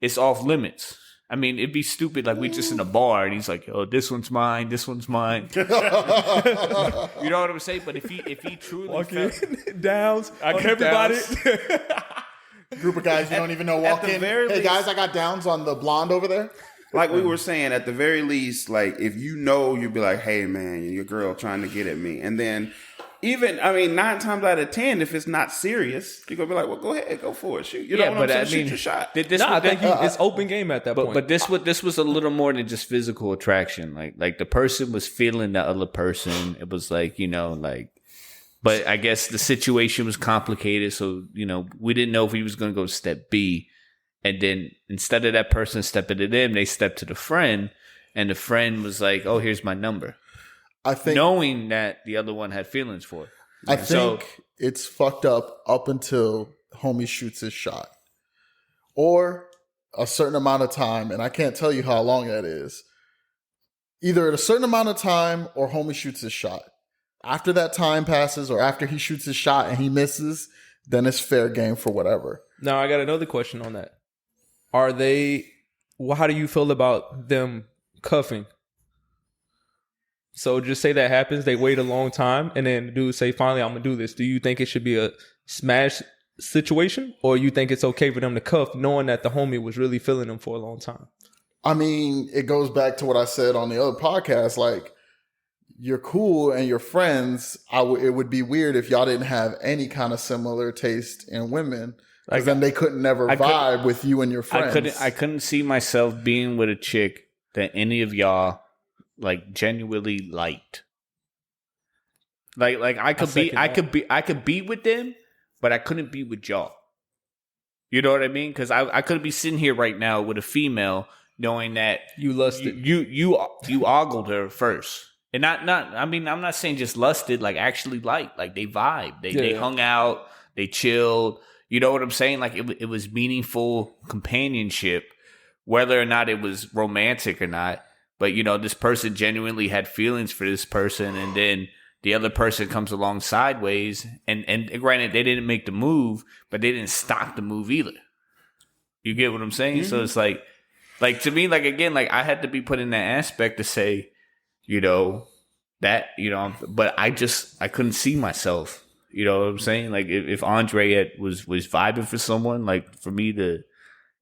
it's off limits. I mean, it'd be stupid. Like we just in a bar and he's like, "Oh, this one's mine. This one's mine." You know what I'm saying? But if he truly felt, downs, everybody. Group of guys you don't even know walk in. Hey guys, I got downs on the blonde over there. Like we were saying, at the very least, like if you know, you'd be like, "Hey man, your girl trying to get at me," and then. Even, I mean, 9 times out of 10, if it's not serious, you're going to be like, well, go ahead, go for it. Shoot. You know what I'm saying? Shoot your shot. I think it's open game at that point. But this was a little more than just physical attraction. Like the person was feeling the other person. It was like, you know, like, but I guess the situation was complicated. So, you know, we didn't know if he was going to go to step B. And then instead of that person stepping to them, they stepped to the friend. And the friend was like, oh, here's my number. I think knowing that the other one had feelings for it. I think it's fucked up until homie shoots his shot. Or a certain amount of time, and I can't tell you how long that is. Either at a certain amount of time or homie shoots his shot. After that time passes or after he shoots his shot and he misses, then it's fair game for whatever. Now, I got another question on that. How do you feel about them cuffing? So just say that happens, they wait a long time, and then the dude say, finally, I'm going to do this. Do you think it should be a smash situation, or you think it's okay for them to cuff knowing that the homie was really feeling them for a long time? I mean, it goes back to what I said on the other podcast. Like, you're cool and you're friends. It would be weird if y'all didn't have any kind of similar taste in women. Because then they couldn't never vibe with you and your friends. I couldn't see myself being with a chick that any of y'all like genuinely liked. Like I could be with them, but I couldn't be with y'all. You know what I mean? Because I could be sitting here right now with a female, knowing that you lusted, you ogled her first, and not. I mean, I'm not saying just lusted, like actually liked, like they vibed, they hung out, they chilled. You know what I'm saying? Like it was meaningful companionship, whether or not it was romantic or not. But, you know, this person genuinely had feelings for this person, and then the other person comes along sideways. And granted, they didn't make the move, but they didn't stop the move either. You get what I'm saying? Mm-hmm. So it's like to me, like, again, like I had to be put in that aspect to say, you know, that, you know, but I couldn't see myself. You know what I'm saying? Like if Andre was vibing for someone, like for me to,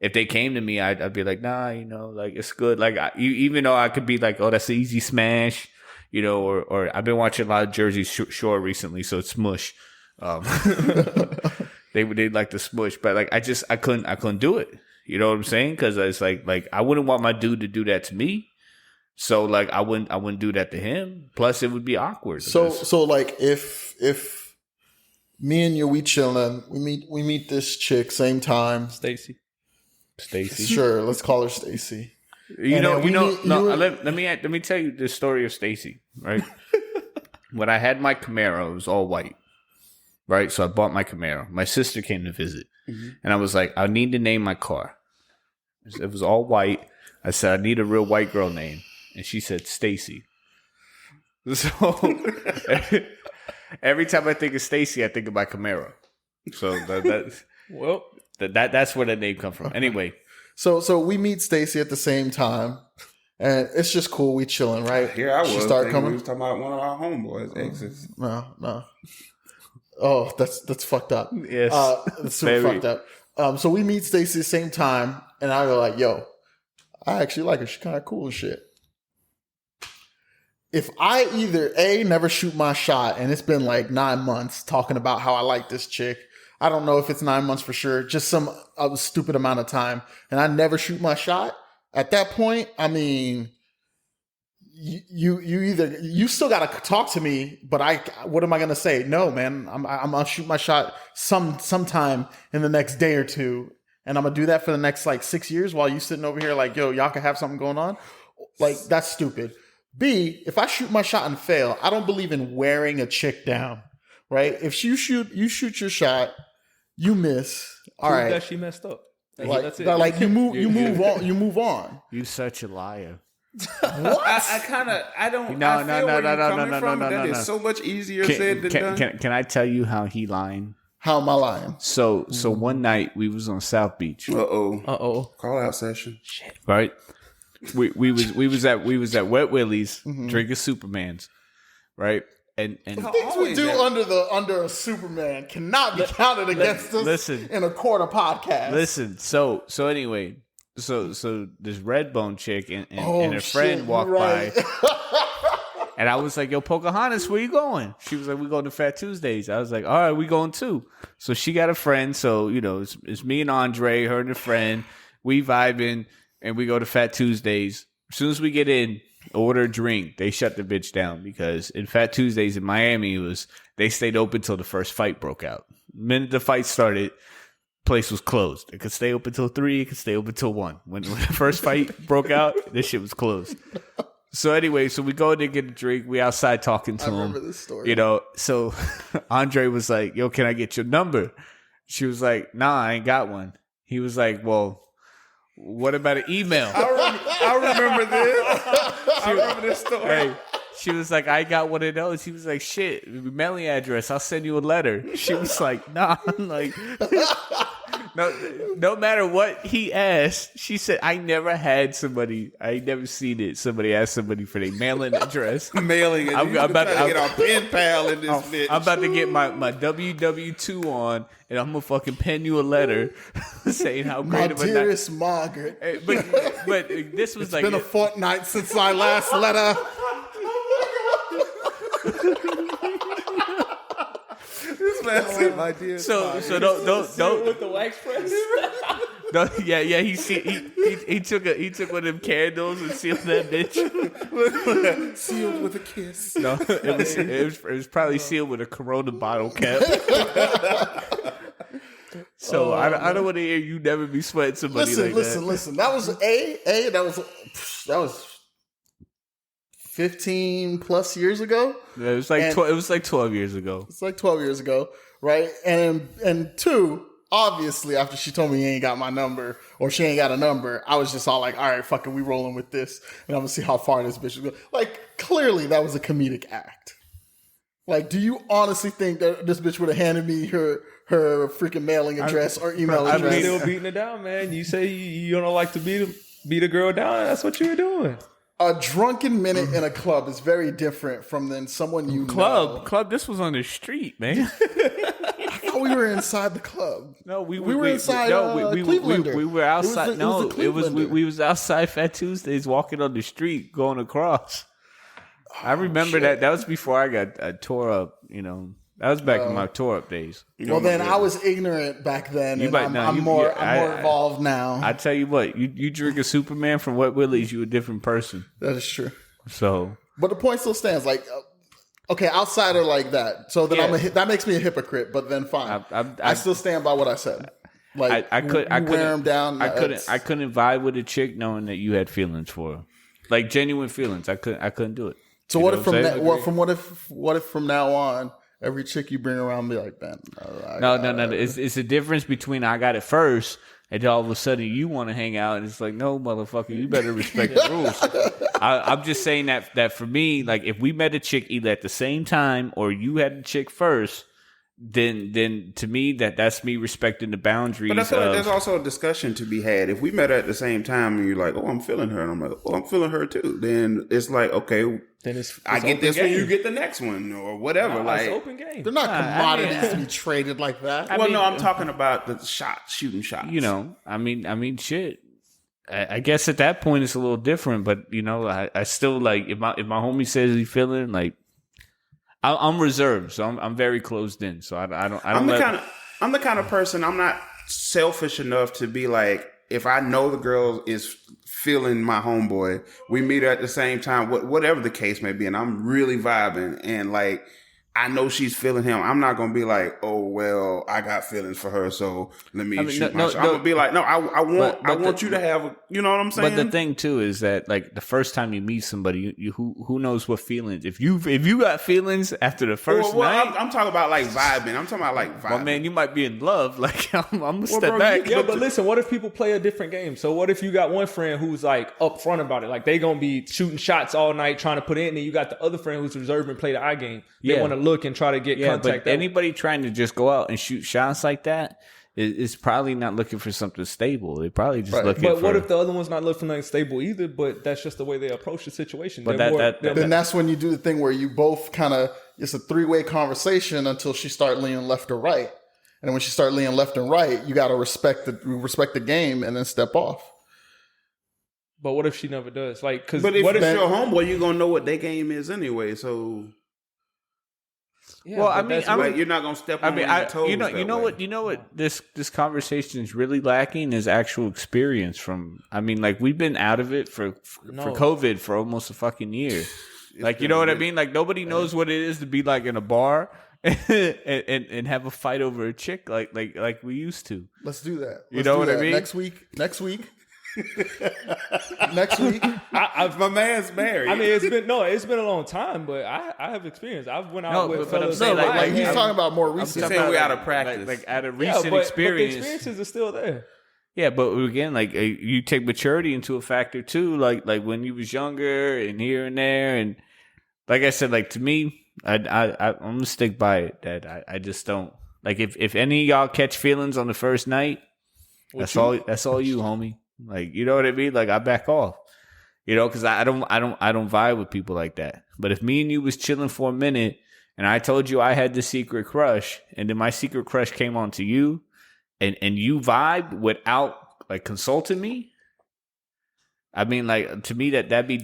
if they came to me, I'd be like, nah, you know, like it's good. Like even though I could be like, oh, that's an easy smash, you know, or I've been watching a lot of Jersey Shore recently, so it's smush. You they like to smush, but like I couldn't do it. You know what I'm saying? Because it's like I wouldn't want my dude to do that to me. So like I wouldn't do that to him. Plus it would be awkward. So like if me and you we chilling, we meet this chick same time. Stacy. Sure, let's call her Stacy. Let me tell you the story of Stacy, right? When I had my Camaro, it was all white. Right? So I bought my Camaro. My sister came to visit. And I was like, I need to name my car. It was all white. I said, I need a real white girl name. And she said, Stacy. So every time I think of Stacy, I think of my Camaro. So that's where that name come from. Anyway. So we meet Stacy at the same time. And it's just cool. We chilling, right? Here I was. She start coming. We was talking about one of our homeboys' exes. No. Oh, that's fucked up. Yes. That's super fucked up. So we meet Stacy the same time, and I go like, yo, I actually like her. She's kind of cool and shit. If I either never shoot my shot, and it's been like 9 months talking about how I like this chick, I don't know if it's 9 months for sure, just some stupid amount of time, and I never shoot my shot, at that point, I mean, you still gotta talk to me, but what am I gonna say? No, man, I'm gonna shoot my shot sometime in the next day or two, and I'm gonna do that for the next like 6 years while you sitting over here like, yo, y'all can have something going on. Like, that's stupid. B, if I shoot my shot and fail, I don't believe in wearing a chick down, right? If you shoot your shot, you miss. All right, that she messed up. That's it. Like you move on. You such a liar. What? I don't. No. That is so much easier said than done. Can I tell you how he lying? How am I lying? So one night we was on South Beach. Uh-oh. Call out session. Shit. Right? We was at Wet Willie's drinking Supermans. Right? And things we do under a Superman cannot be counted against us in a court of podcast. Listen, so anyway, so this Redbone chick and her friend walked by, and I was like, "Yo, Pocahontas, where you going?" She was like, "We going to Fat Tuesdays." I was like, "All right, we going too." So she got a friend, so you know, it's me and Andre, her and a friend. We vibing, and we go to Fat Tuesdays. As soon as we get in, order a drink, they shut the bitch down because in Fat Tuesdays in Miami they stayed open till the first fight broke out. The minute the fight started, place was closed. It could stay open till 3, it could stay open till 1. When the first fight broke out, this shit was closed. So anyway, so we go in to get a drink. We outside talking to him. I remember this story. You know, so Andre was like, "Yo, can I get your number?" She was like, "Nah, I ain't got one." He was like, "Well, what about an email?" I remember this. I remember this story. Hey, she was like, "I got one of those." He was like, "Shit, mailing address. I'll send you a letter." She was like, "Nah." I'm like, no matter what he asked, she said, "I never had somebody. I never seen it. Somebody asked somebody for their mailing address." Mailing it. I'm about to get our pen pal in this bitch. I'm about to get my WW2 on, and I'm gonna fucking pen you a letter saying how great of a night. My dearest Margaret. But this was it's like been a fortnight since my last letter. This man said, "My dear." So don't with the wax press. He took one of them candles and sealed that bitch. Sealed with a kiss. No, it was probably sealed with a Corona bottle cap. So I don't want to hear you never be sweating somebody like that. Listen. That was that was 15 plus years ago. Yeah, it was like 12 years ago. It's like 12 years ago, right? And 2, obviously, after she told me you ain't got my number or she ain't got a number, I was just all like, all right, fucking, we rolling with this, and I'm gonna see how far this bitch is going. Like, clearly, that was a comedic act. Like, do you honestly think that this bitch would have handed me her freaking mailing address or email address? I'm still beating it down, man. You say you don't like to beat a girl down. That's what you were doing. A drunken minute in a club is very different from than someone you know. Club. This was on the street, man. I thought we were inside the club. No, we were inside. We were outside. We was outside Fat Tuesdays, walking on the street, going across. I remember that. That was before I tore up. You know, That was back in my tour up days. Well, then I was ignorant back then, and might- I'm, no, I'm you- more you- I'm more I- involved now. I tell you what, you drink a Superman from Wet Willie's, you a different person. That is true. So But the point still stands. Like, okay, outside of like that, so then Yeah. that makes me a hypocrite. But then fine, I I still stand by what I said. Like, I you wear them down. I couldn't vibe with a chick knowing that you had feelings for her, like genuine feelings. I couldn't do it. So You what know if from I'm that? saying? What if from now on, every chick you bring around be like, man, No. It's a difference between I got it first and then all of a sudden you want to hang out and it's like, no, motherfucker, you better respect the rules. I'm just saying that for me, like if we met a chick either at the same time or you had a chick first, then to me that's me respecting the boundaries. But I feel like there's also a discussion to be had. If we met her at the same time and you're like, oh, I'm feeling her, and I'm like, oh, I'm feeling her too, then it's like, okay, Then it's I get open this game. one, you get the next one, or whatever. It's like, open game. they're not I mean, commodities to be traded like that. well, no, I'm talking about the shooting shots. you know, I mean, shit. I guess at that point it's a little different, but you know, I still like if my homie says he's feeling like I'm reserved, so I'm very closed in. So I don't. I'm the kind of person. I'm not selfish enough to be like, if I know the girl is feeling my homeboy, we meet her at the same time, whatever the case may be, and I'm really vibing, and like I know she's feeling him. I'm not gonna be like, oh well, I got feelings for her, so let me shoot my shot. I'm gonna be like, no, I want you to have, you know what I'm saying? But the thing too is that like the first time you meet somebody, you who knows what feelings. If you got feelings after the first night, I'm talking about like vibing. I'm talking about like vibing. well, man, you might be in love. Like I'm gonna step bro, back. Yeah, but listen, what if people play a different game? So what if you got one friend who's like upfront about it? Like they gonna be shooting shots all night trying to put in, and you got the other friend who's reserved and play the eye game. They Yeah. want to look and try to get Yeah, contact. but anybody trying to just go out and shoot shots like that is probably not looking for something stable. They're probably just looking But for. what if the other one's not looking for nothing stable either? But that's just the way they approach the situation. But They're Then that's when you do the thing where you both kind of, it's a three-way conversation until she start leaning left or right. And when she start leaning left and right, you got to respect the game and then step off. But what if she never does? Like, because But if what it's if your homeboy, you're gonna know what their game is anyway. So, Yeah, Well, but I mean, that's I'm- what- like, you're not gonna step I on mean, their toes. you know that way. what this conversation is really lacking is actual experience from. I mean, like we've been out of it for COVID for almost a fucking year. Like, you know what I mean? Like nobody knows what it is to be like in a bar and have a fight over a chick like we used to. Let's do that. You know what I mean? Next week. Next week. My man's married. I mean, it's been a long time, but I have experience. I've went out No, with but I'm fellas. saying, No, like, like he's I'm- talking about more recent. saying we out of practice. like at a Yeah, recent but the experience. experiences are still there. Yeah, but again, like you take maturity into a factor too. Like when you was younger and here and there, and like I said, like to me, I'm gonna stick by it. That I just don't like if any of y'all catch feelings on the first night, that's all you, homie. Like, you know what I mean? Like I back off, you know, because I don't vibe with people like that. But if me and you was chilling for a minute and I told you I had the secret crush, and then my secret crush came on to you, and you vibed without like consulting me, I mean, like to me that'd be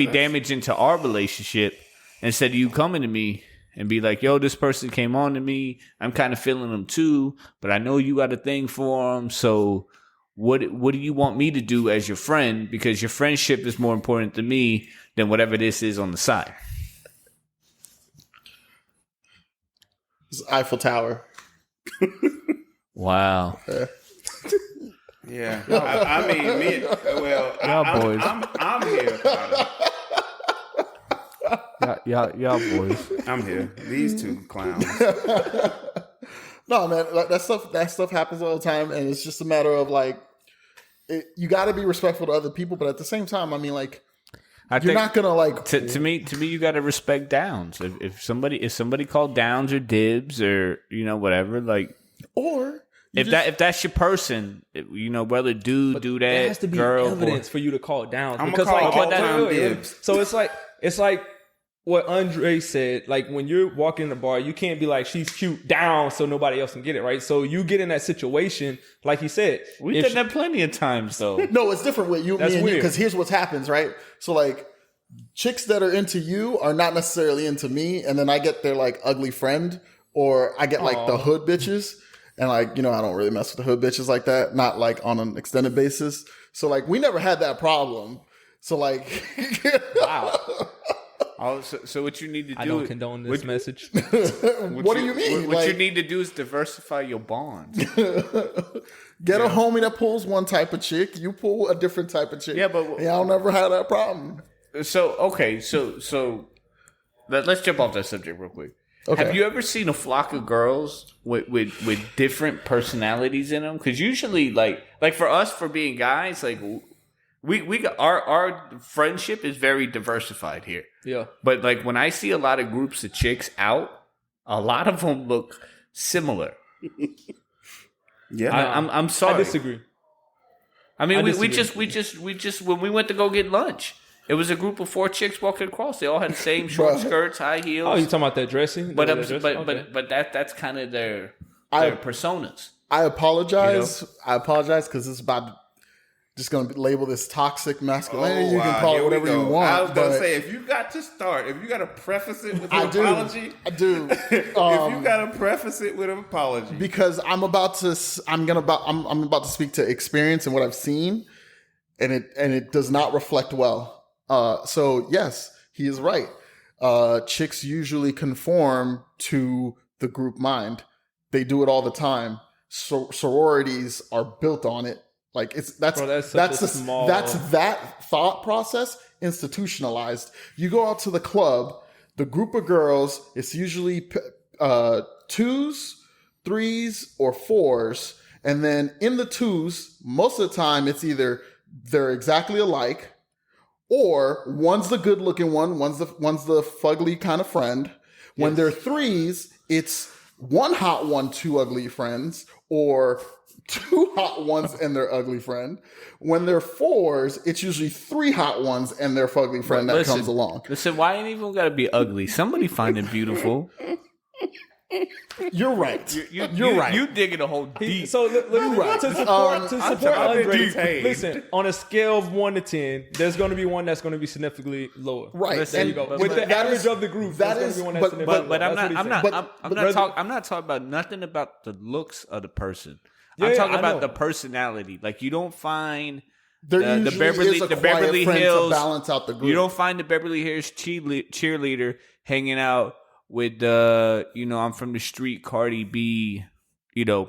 damaging to our relationship. Instead of you coming to me and be like, yo, this person came on to me, I'm kind of feeling them too, but I know you got a thing for them, so what do you want me to do as your friend? Because your friendship is more important to me than whatever this is on the side. It's Eiffel Tower. Wow. Yeah, I mean, Y'all boys. I'm here. Carter. Y'all boys. I'm here. These two clowns. No, man, like, that stuff happens all the time, and it's just a matter of like, you got to be respectful to other people, but at the same time, I mean, like, you're not gonna like. To me, you got to respect downs. If somebody called downs or dibs or whatever, like, or if that's your person, you know, whether do that, There has to be girl, evidence for you to call down. I'm Because gonna call like all-time dibs. So it's like what Andre said. Like when you're walking in the bar, you can't be like, she's cute down so nobody else can get it, right? So you get in that situation, like he said. We've done that plenty of times, though. No, it's different with you, That's me, and you, weird. because here's what happens, right? So like, chicks that are into you are not necessarily into me, and then I get their like ugly friend, or I get like the hood bitches, and like, you know, I don't really mess with the hood bitches like that, not like on an extended basis. So like we never had that problem. So like, Wow. Oh, so what you need to do? I don't condone this message. what do you mean? What you Like, need to do is diversify your bonds. get a homie that pulls one type of chick, you pull a different type of chick. Yeah, but- y'all never had that problem. So okay, so let's jump off that subject real quick. Okay. Have you ever seen a flock of girls with different personalities in them? Because usually, like for us, for being guys, like we got, our friendship is very diversified here. Yeah. But like when I see a lot of groups of chicks out, a lot of them look similar. Yeah. I'm sorry. I disagree. I mean, I we disagree. just when we went to go get lunch, it was a group of 4 chicks walking across. They all had the same short skirts, high heels. Oh, you talking about that dressing? but That dressing? Okay. but that's kind of their I- personas. I apologize. I apologize because it's about just going to label this toxic masculinity. you can call it here we whatever you go. want. I was going to but say, if you got to start, if you got to preface it with I an do. apology, I do. if you got to preface it with an apology, Because I'm about to speak to experience and what I've seen, and it does not reflect well. So yes, he is right. Chicks usually conform to the group mind. They do it all the time. Sororities are built on it. Like that's that thought process institutionalized. You go out to the club, the group of girls, it's usually 2s, 3s, or 4s, and then in the 2s, most of the time it's either they're exactly alike, or one's the good looking one, one's the fugly kind of friend. When they're 3s, it's one hot one, 2 ugly friends, or 2 hot ones and their ugly friend. When they're 4s, it's usually 3 hot ones and their fugly friend that comes along. Listen, why ain't even got to be ugly? Somebody find it beautiful. You're right. You're right. You digging a hole deep. So to support Andre, detained. listen, on a scale of 1 to 10, there's going to be one that's going to be significantly lower. Right. There you go. But- With but the that average is- of the group, that there's is- going to be one that's but- significantly But I'm lower. not. That's what he's saying. I'm not talking about nothing about the looks of the person. Yeah, I'm yeah, talking I about know. the personality. Like you don't find There the usually Beverly is a the quiet Beverly friend Hills to balance out the group. You don't find the Beverly Hills cheerleader hanging out with the I'm from the street Cardi B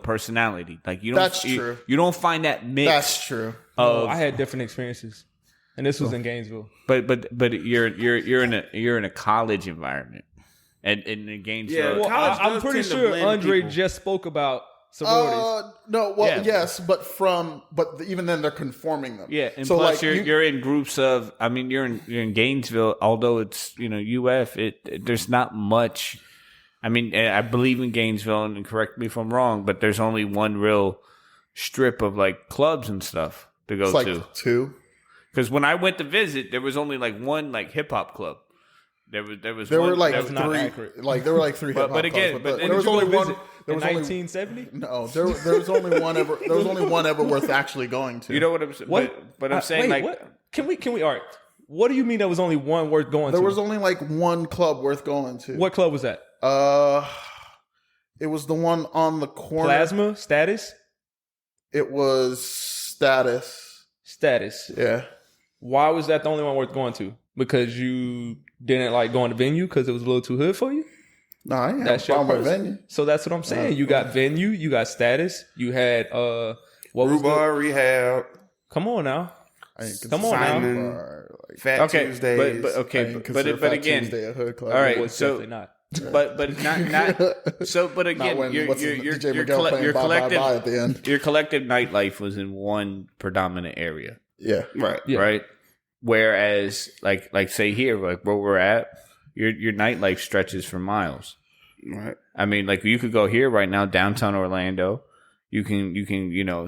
personality. Like you don't. That's true. You don't find that mix. That's true. Of, I had different experiences, and this was in Gainesville. but you're in a college environment, and in Gainesville. Yeah, Well, college I'm does pretty tend to sure blend Andre people. just spoke about sororities. No, well, Yeah. yes, but even then they're conforming them. Yeah, and so plus like you're in groups of. I mean, you're in Gainesville. Although it's UF, there's not much. I mean, I believe in Gainesville, and correct me if I'm wrong, but there's only one real strip of like clubs and stuff to go it's like to. 2. Because when I went to visit, there was only like one like hip hop club. There was There one, were like there was- not 3. accurate. Like there were like 3 But- hip hop but again, clubs, but there was only one. There in was only 1970. no. There was only one ever. There was only one ever worth actually going to. You know what I'm saying? What? But I'm saying wait, like what? Can we? All right. What do you mean there was only one worth going There to? was only like one club worth going to. What club was that? It was the one on the corner. Plasma Status. It was Status. Status. Yeah. Why was that the only one worth going to? Because you didn't like going to venue because it was a little too hood for you? No, I ain't have That's a your problem with person. venue. So that's what I'm saying. You got venue, you got status, you had what was the, Rhubarb Rehab, come on now. I ain't Come on now. Simon, Bar, like, Fat okay, Tuesdays. but I okay, ain't but consider Fat again, Tuesday a hood club. all right, It was so definitely not. but not so. But again, Not when your DJ Miguel playing your Bye Bye collective Bye at the end. your collective nightlife was in one predominant area, Yeah. right. Yeah. right? Whereas, like say here, like where we're at, your nightlife stretches for miles. Right. I mean, like you could go here right now, downtown Orlando. You can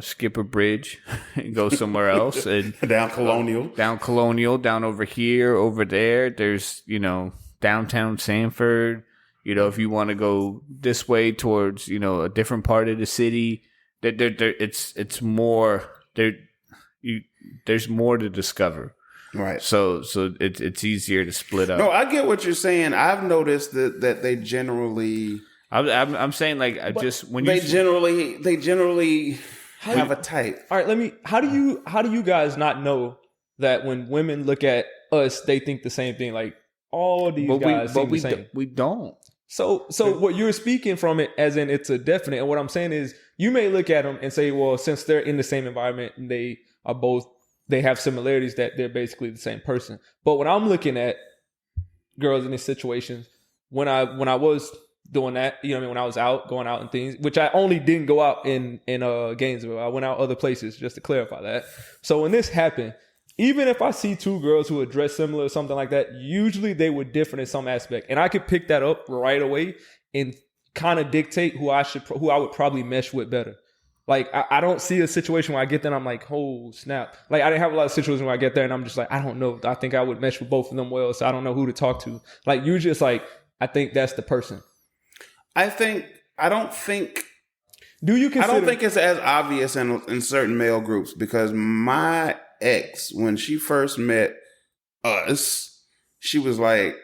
skip a bridge and go somewhere else and Down Colonial. down Colonial, down over here, over there. There's downtown Sanford. If you want to go this way towards a different part of the city, it's more there. There's more to discover. Right. So it's easier to split up. No, I get what you're saying. I've noticed that they generally I'm saying like when they you generally have a type. All right, how do you guys not know that when women look at us, they think the same thing? Like all these guys seem the same. we don't. So what you're speaking from it as in it's a definite, and what I'm saying is you may look at them and say, well, since they're in the same environment and they have similarities, that they're basically the same person. But when I'm looking at girls in these situations, when I was doing that, you know what I mean, when I was going out and things, which I only didn't go out in Gainesville. I went out other places, just to clarify that. So when this happened, even if I see two girls who are dressed similar or something like that, usually they were different in some aspect. And I could pick that up right away and kind of dictate who I would probably mesh with better. Like, I don't see a situation where I get there and I'm like, oh, snap. Like, I didn't have a lot of situations where I get there and I'm just like, I don't know. I think I would mesh with both of them well, so I don't know who to talk to. Like, usually it's like, I think that's the person. I don't think Do you consider... I don't think it's as obvious in certain male groups, because my ex, when she first met us, she was like,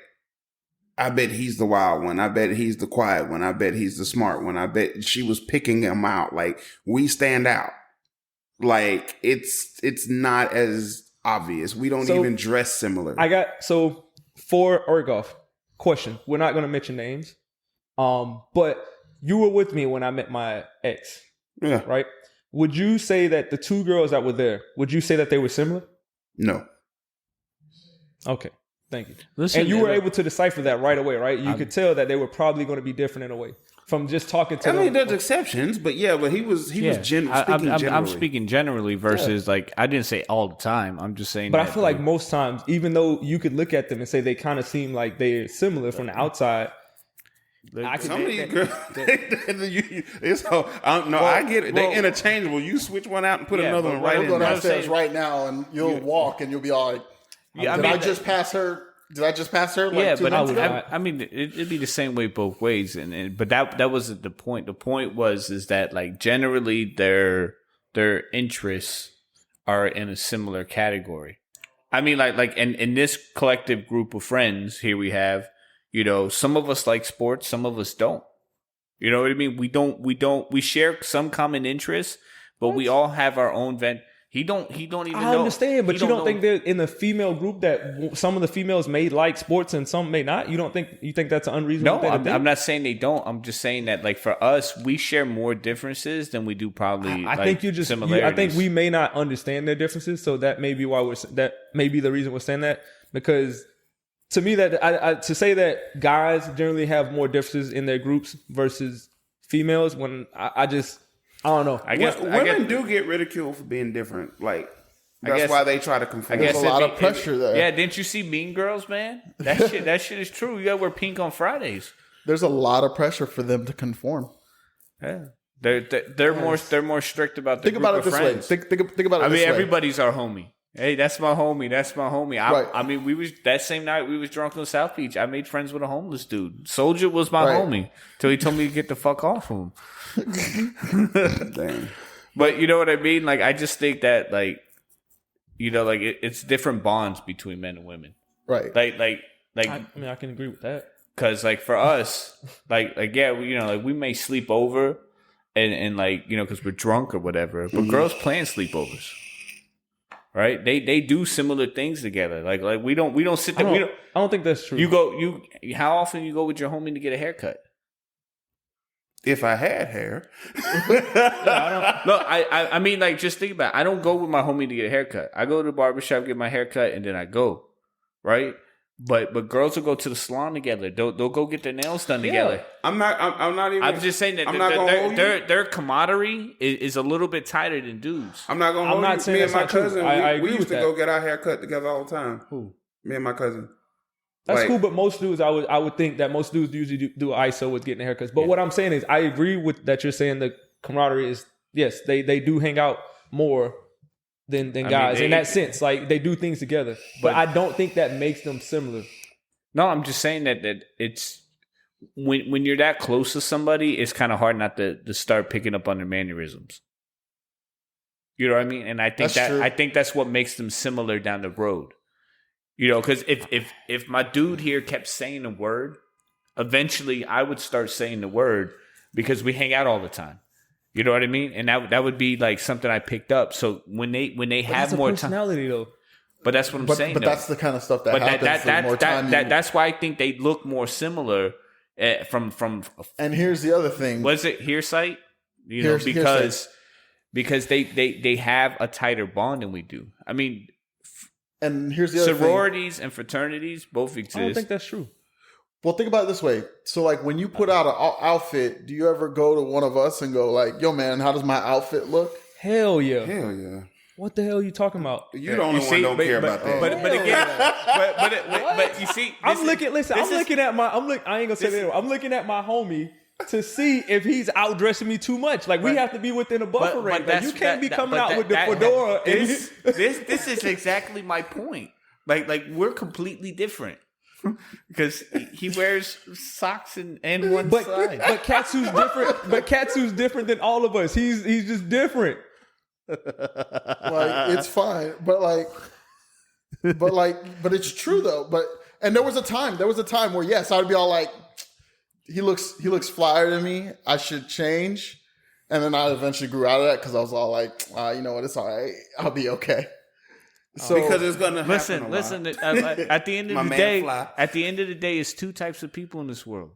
I bet he's the wild one. I bet he's the quiet one. I bet he's the smart one. I bet she was picking him out. Like, we stand out. Like, it's not as obvious. We don't even dress similar. For Orgoff, question. We're not going to mention names. But you were with me when I met my ex. Yeah. Right? Would you say that the two girls that were there, would you say that they were similar? No. Okay. Thank you. Listen, and you were able to decipher that right away, right? You could tell that they were probably going to be different in a way from just talking to them. I mean, there's exceptions, but he was speaking generally. I'm speaking generally versus like, I didn't say all the time. I'm just saying. But I feel like most times, even though you could look at them and say they kind of seem like they're similar from the outside, some of these girls, I get it. They're interchangeable. You switch one out and put another one right in. You'll go downstairs right now and you'll walk and you'll be all like, did I just pass her? Did I just pass her? Like yeah, 2 but months ago? I mean, it'd be the same way both ways, but that wasn't the point. The point was that like generally their interests are in a similar category. I mean, like in this collective group of friends here, we have, you know, some of us like sports, some of us don't. You know what I mean? We share some common interests, but we all have our own He don't even know. I understand, but you don't think they're in the female group that some of the females may like sports and some may not? You think that's an unreasonable thing to think? I'm not saying they don't. I'm just saying that, like, for us, we share more differences than we do probably. I think you just. similarities. I think we may not understand their differences, so that may be why that may be the reason we're saying that. Because to me, that to say that guys generally have more differences in their groups versus females, when I don't know. I guess women do get ridiculed for being different. Like, that's why they try to conform. There's a lot of pressure there. Yeah, didn't you see Mean Girls, man? That shit is true. You gotta wear pink on Fridays. There's a lot of pressure for them to conform. Yeah, they're more strict about. Think about it this way. Think about it. I mean, this way. everybody's our homie. Hey, that's my homie. That's my homie. Right. I mean, we was that same night we was drunk on South Beach. I made friends with a homeless dude. Soldier was my homie till he told me to get the fuck off him. Damn. But you know what I mean? Like, I just think that, like, you know, like it's different bonds between men and women. Right. Like. I mean, I can agree with that. Cause like for us, like yeah, you know, like we may sleep over, and like, you know, cause we're drunk or whatever. But girls plan sleepovers. Right, they do similar things together. Like we don't sit there. I don't think that's true. How often you go with your homie to get a haircut? If I had hair, I mean, like, just think about it. I don't go with my homie to get a haircut. I go to the barbershop, get my haircut, and then I go. Right. But girls will go to the salon together. They'll go get their nails done together. I'm not even. I'm just saying that their camaraderie is a little bit tighter than dudes. I'm not gonna hold you. saying Me and my that's not cousin, true. I we agree used with to that. go get our hair cut together all the time. Who? Me and my cousin. That's Like- cool, but most dudes, I would think that most dudes usually do ISO with getting haircuts. But what I'm saying is, I agree with that. You're saying the camaraderie is, yes, they do hang out more than guys in that sense. Like, they do things together, but I don't think that makes them similar. No, I'm just saying that it's when you're that close to somebody, it's kind of hard not to start picking up on their mannerisms. You know what I mean? And I think That's true. I think that's what makes them similar down the road. You know, because if my dude here kept saying the word, eventually I would start saying the word because we hang out all the time. You know what I mean? And that would be like something I picked up. So when they have more time, personality though. but that's what I'm saying. But though. that's the kind of stuff that happens. The more time that's why I think they look more similar from. And here's the other thing. Was it Hearsight? You know, because they have a tighter bond than we do. I mean, and here's the other sororities and fraternities both exist. I don't think that's true. Well, think about it this way. So, like, when you put out an outfit, do you ever go to one of us and go, like, yo, man, how does my outfit look? Hell yeah. Hell yeah. What the hell are you talking about? You the only one don't care about that. But again, but you see, I'm looking at my, I ain't gonna say that. I'm looking at my homie to see if he's outdressing me too much. Like, we have to be within a buffer range. Like, you can't be coming out with the fedora. This is exactly my point. Like we're completely different. Because he wears socks and one side. But Katsu's different. But Katsu's different than all of us. He's just different. Like, it's fine, but it's true though. And there was a time where yes, I would be all like, he looks flyer than me. I should change, and then I eventually grew out of that because I was all like, you know what, it's all right. I'll be okay. So because it's gonna happen. Listen. At the end of the day, it's two types of people in this world: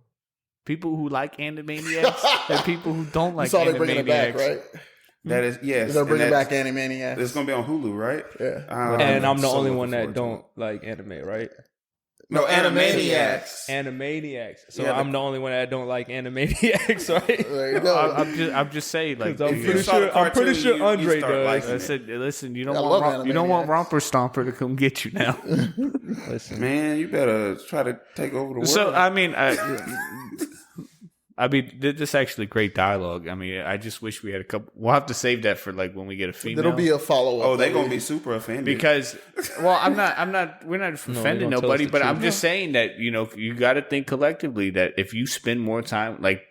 people who like Animaniacs and people who don't like Animaniacs. They bringing it back, right? That is, yes. They're bringing back Animaniacs. It's gonna be on Hulu, right? Yeah. And I'm the only one that don't like anime, right? No, Animaniacs. Animaniacs. So I'm the only one that don't like Animaniacs, right? There you go. I'm just saying, like, I'm pretty sure Andre does. Listen, you don't want Romper Stomper to come get you now. Listen, man, you better try to take over the world. So I mean, this is actually great dialogue. I mean, I just wish we had a couple. We'll have to save that for like when we get a female. It'll be a follow up. Oh, they're gonna be super offended because, well, we're not offending nobody, but I'm just saying that you got to think collectively that if you spend more time, like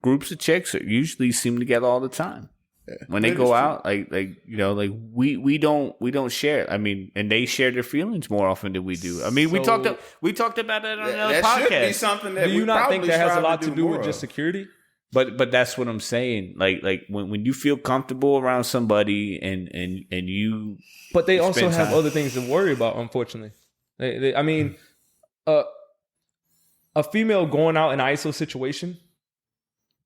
groups of chicks usually seem together all the time. Yeah. When they go out, we don't share. I mean, and they share their feelings more often than we do. I mean, we talked about that on another podcast. Should be something that do you not think that has a lot to do with just security? But that's what I'm saying. Like when you feel comfortable around somebody and you. But they also have other things to worry about. Unfortunately, I mean, a female going out in an ISO situation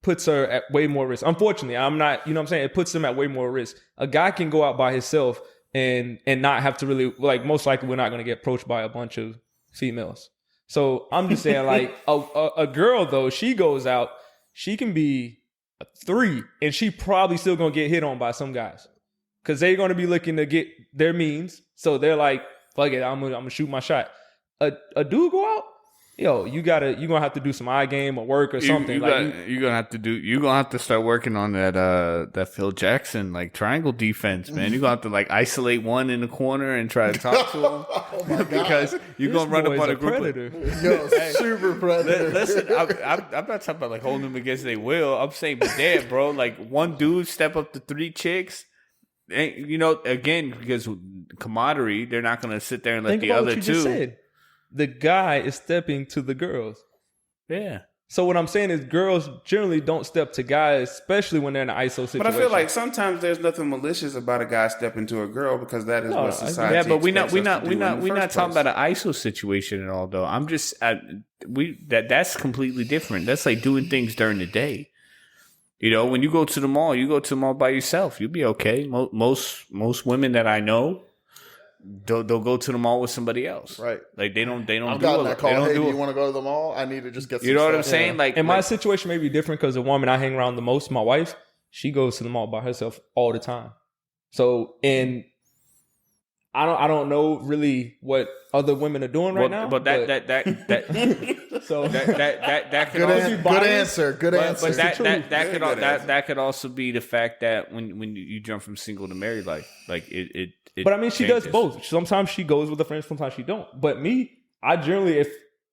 puts her at way more risk. Unfortunately, I'm not, you know what I'm saying? It puts them at way more risk. A guy can go out by himself and not have to really, like, most likely we're not going to get approached by a bunch of females. So I'm just saying, like, a girl, though, she goes out, she can be a 3, and she probably still going to get hit on by some guys. Because they're going to be looking to get their means. So they're like, fuck it, I'm going to shoot my shot. A dude go out, yo, you're gonna have to do some eye game or work or something. You're gonna have to start working on that Phil Jackson like triangle defense, man. You're gonna have to like isolate one in the corner and try to talk to him because you're gonna run up on a group predator. Yo, super predator. Listen, I'm not talking about like holding them against their will. I'm saying, but damn, bro, like one dude step up to 3 chicks. And, again, because camaraderie, they're not gonna sit there and let the other two. The guy is stepping to the girls. Yeah. So what I'm saying is girls generally don't step to guys, especially when they're in an ISO situation. But I feel like sometimes there's nothing malicious about a guy stepping to a girl because that is what society. Yeah, but we're not talking about an ISO situation at all, though. I'm just that's completely different. That's like doing things during the day. When you go to the mall, by yourself. You'll be okay. Most women that I know. They'll go to the mall with somebody else, right? Like they don't. I've gotten that call. Hey, do you want to go to the mall? I need to just get. Some what stuff. I'm saying? Like, my situation may be different because the woman I hang around the most, my wife, she goes to the mall by herself all the time. So, and I don't know really what other women are doing right now. But that so that could good also be good answer. Good answer. But that could also be the fact that when you jump from single to married life, like it but I mean, she changes. does both. Sometimes she goes with a friend, sometimes she don't. But me, I generally,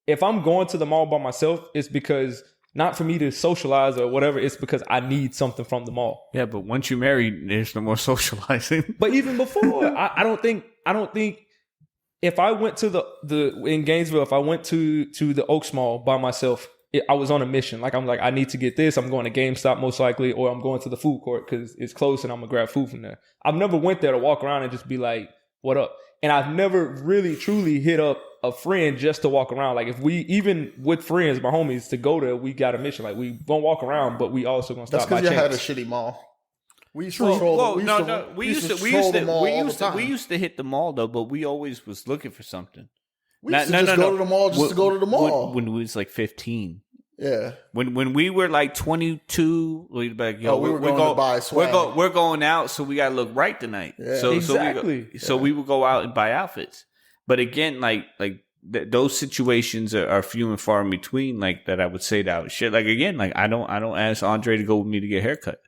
if I'm going to the mall by myself, it's because not for me to socialize or whatever. It's because I need something from the mall. Yeah, but once you're married, there's no more socializing. But even before, I don't think if I went to the in Gainesville, if I went to the Oaks Mall by myself, I was on a mission. Like I'm like, I need to get this. I'm going to GameStop most likely, or I'm going to the food court because it's close and I'm gonna grab food from there. I've never went there to walk around and just be like, what up? And I've never really truly hit up a friend just to walk around. Like if we, even with friends, my homies, to go there, we got a mission. Like we gonna walk around, but we also gonna stop by That's because you had a Champs. shitty mall. We used to troll. We used to hit the mall though, but we always was looking for something. We used to just go to the mall just to go to the mall. When we was like 15. Yeah. When we were like 22, we'd be like, yo, we were going to buy swag. We're going out, so we gotta look right tonight. Yeah. Exactly. So we would go out and buy outfits. But again, those situations are few and far in between. Like that, I would say that shit. Like again, like I don't ask Andre to go with me to get a haircut.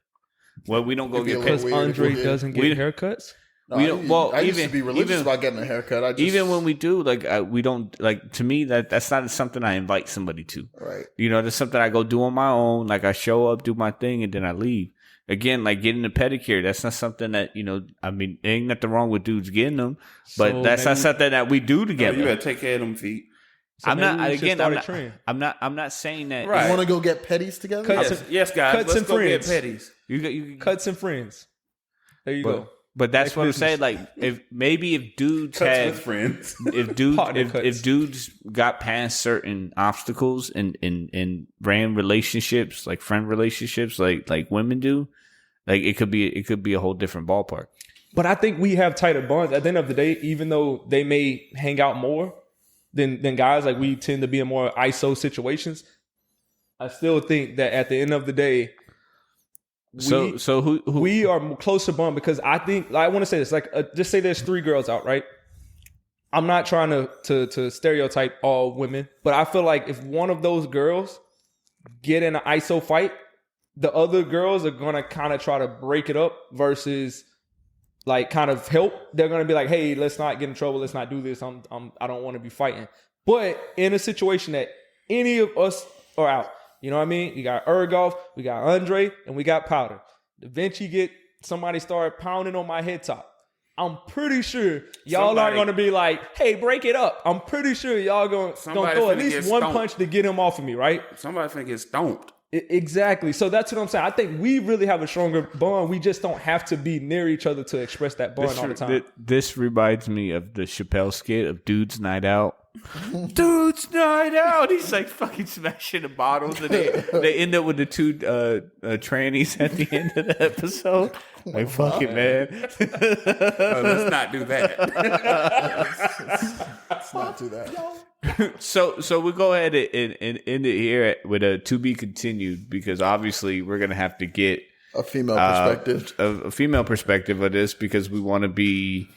Well, we don't go get Because Andre doesn't get haircuts. No, we don't. Well, I used to be religious about getting a haircut. Even when we do, like we don't like. To me, that's not something I invite somebody to. Right. You know, that's something I go do on my own. Like I show up, do my thing, and then I leave. Again, like getting a pedicure, that's not something that, you know, I mean, ain't nothing wrong with dudes getting them, but So that's not something that we do together. You better take care of them feet. So I'm maybe not. we should Again, start a trend. I'm not saying that. Right. You want to go get petties together? Yes, guys. Cuts Let's and go friends. get petties. You Cuts and friends. There you go. But that's Next what I'm question. saying. Like, if dudes Cuts had, with friends. Partner cuts. if dudes got past certain obstacles and ran relationships, like friend relationships, like women do, like it could be a whole different ballpark. But I think we have tighter bonds. At the end of the day, even though they may hang out more than guys, like we tend to be in more ISO situations, I still think that at the end of the day, So who we are closer bond because I think, I want to say this, like just say there's 3 girls out, right? I'm not trying to stereotype all women, but I feel like if one of those girls get in an ISO fight, the other girls are going to kind of try to break it up versus like kind of help. They're going to be like, hey, let's not get in trouble. Let's not do this. I don't want to be fighting. But in a situation that any of us are out, you know what I mean? We got Ergoff, we got Andre, and we got Powder. Eventually somebody start pounding on my head top. I'm pretty sure y'all aren't going to be like, hey, break it up. I'm pretty sure y'all going to throw at least one punch to get him off of me, right? Somebody finna get stomped. Exactly. So that's what I'm saying. I think we really have a stronger bond. We just don't have to be near each other to express that bond all the time. This reminds me of the Chappelle skit of Dude's Night Out. Dude's Night Out. He's like fucking smashing the bottles, and they end up with the 2 trannies at the end of the episode. Like fucking man. Let's not do that. Let's not do that. So we'll go ahead and end it here with a to be continued, because obviously we're gonna have to get A female perspective. a female perspective of this, because we want to be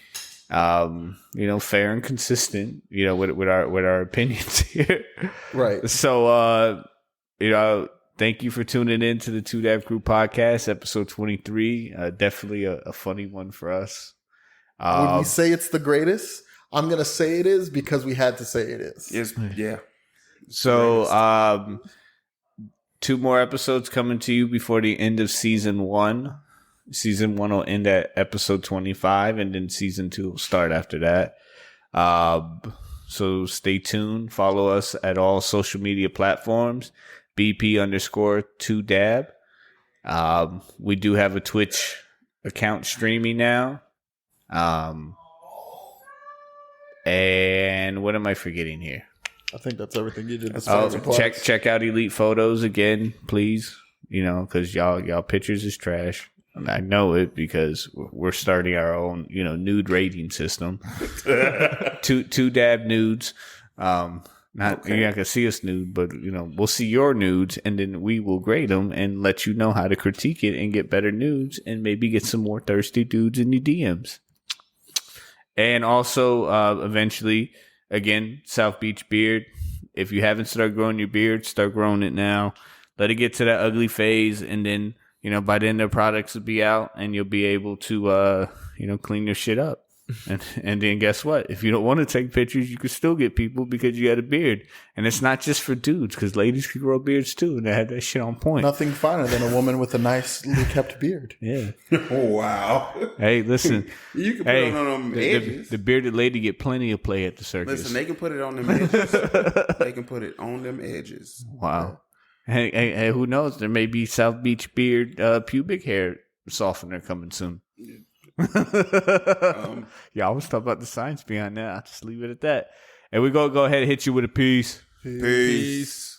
fair and consistent, with our opinions here. Right. So thank you for tuning in to the 2Dab Crew podcast, episode 23. Definitely a funny one for us. When we say it's the greatest, I'm going to say it is because we had to say it is. Yeah. So 2 more episodes coming to you before the end of season 1. Season 1 will end at episode 25, and then season 2 will start after that. So stay tuned. Follow us at all social media platforms. BP_2Dab. We do have a Twitch account streaming now. And what am I forgetting here? I think that's everything you did. Check out Elite Photos again, please. Because y'all pictures is trash. And I know it because we're starting our own, nude rating system. 2Dab nudes. You're not gonna see us nude, but we'll see your nudes, and then we will grade them and let you know how to critique it and get better nudes, and maybe get some more thirsty dudes in your DMs. And also, eventually, again, South Beach Beard. If you haven't started growing your beard, start growing it now. Let it get to that ugly phase, and then by then the products will be out, and you'll be able to clean your shit up. And then guess what? If you don't want to take pictures, you can still get people because you had a beard. And it's not just for dudes, because ladies can grow beards too, and they have that shit on point. Nothing finer than a woman with a nicely kept beard. Yeah. Oh, wow. Hey, listen. You can put it on them edges. The bearded lady get plenty of play at the circus. Listen, they can put it on them edges. They can put it on them edges. Wow. Hey, who knows? There may be South Beach beard pubic hair softener coming soon. Yeah, I was talking about the science behind that. I'll just leave it at that. And we're going to go ahead and hit you with a piece. Peace.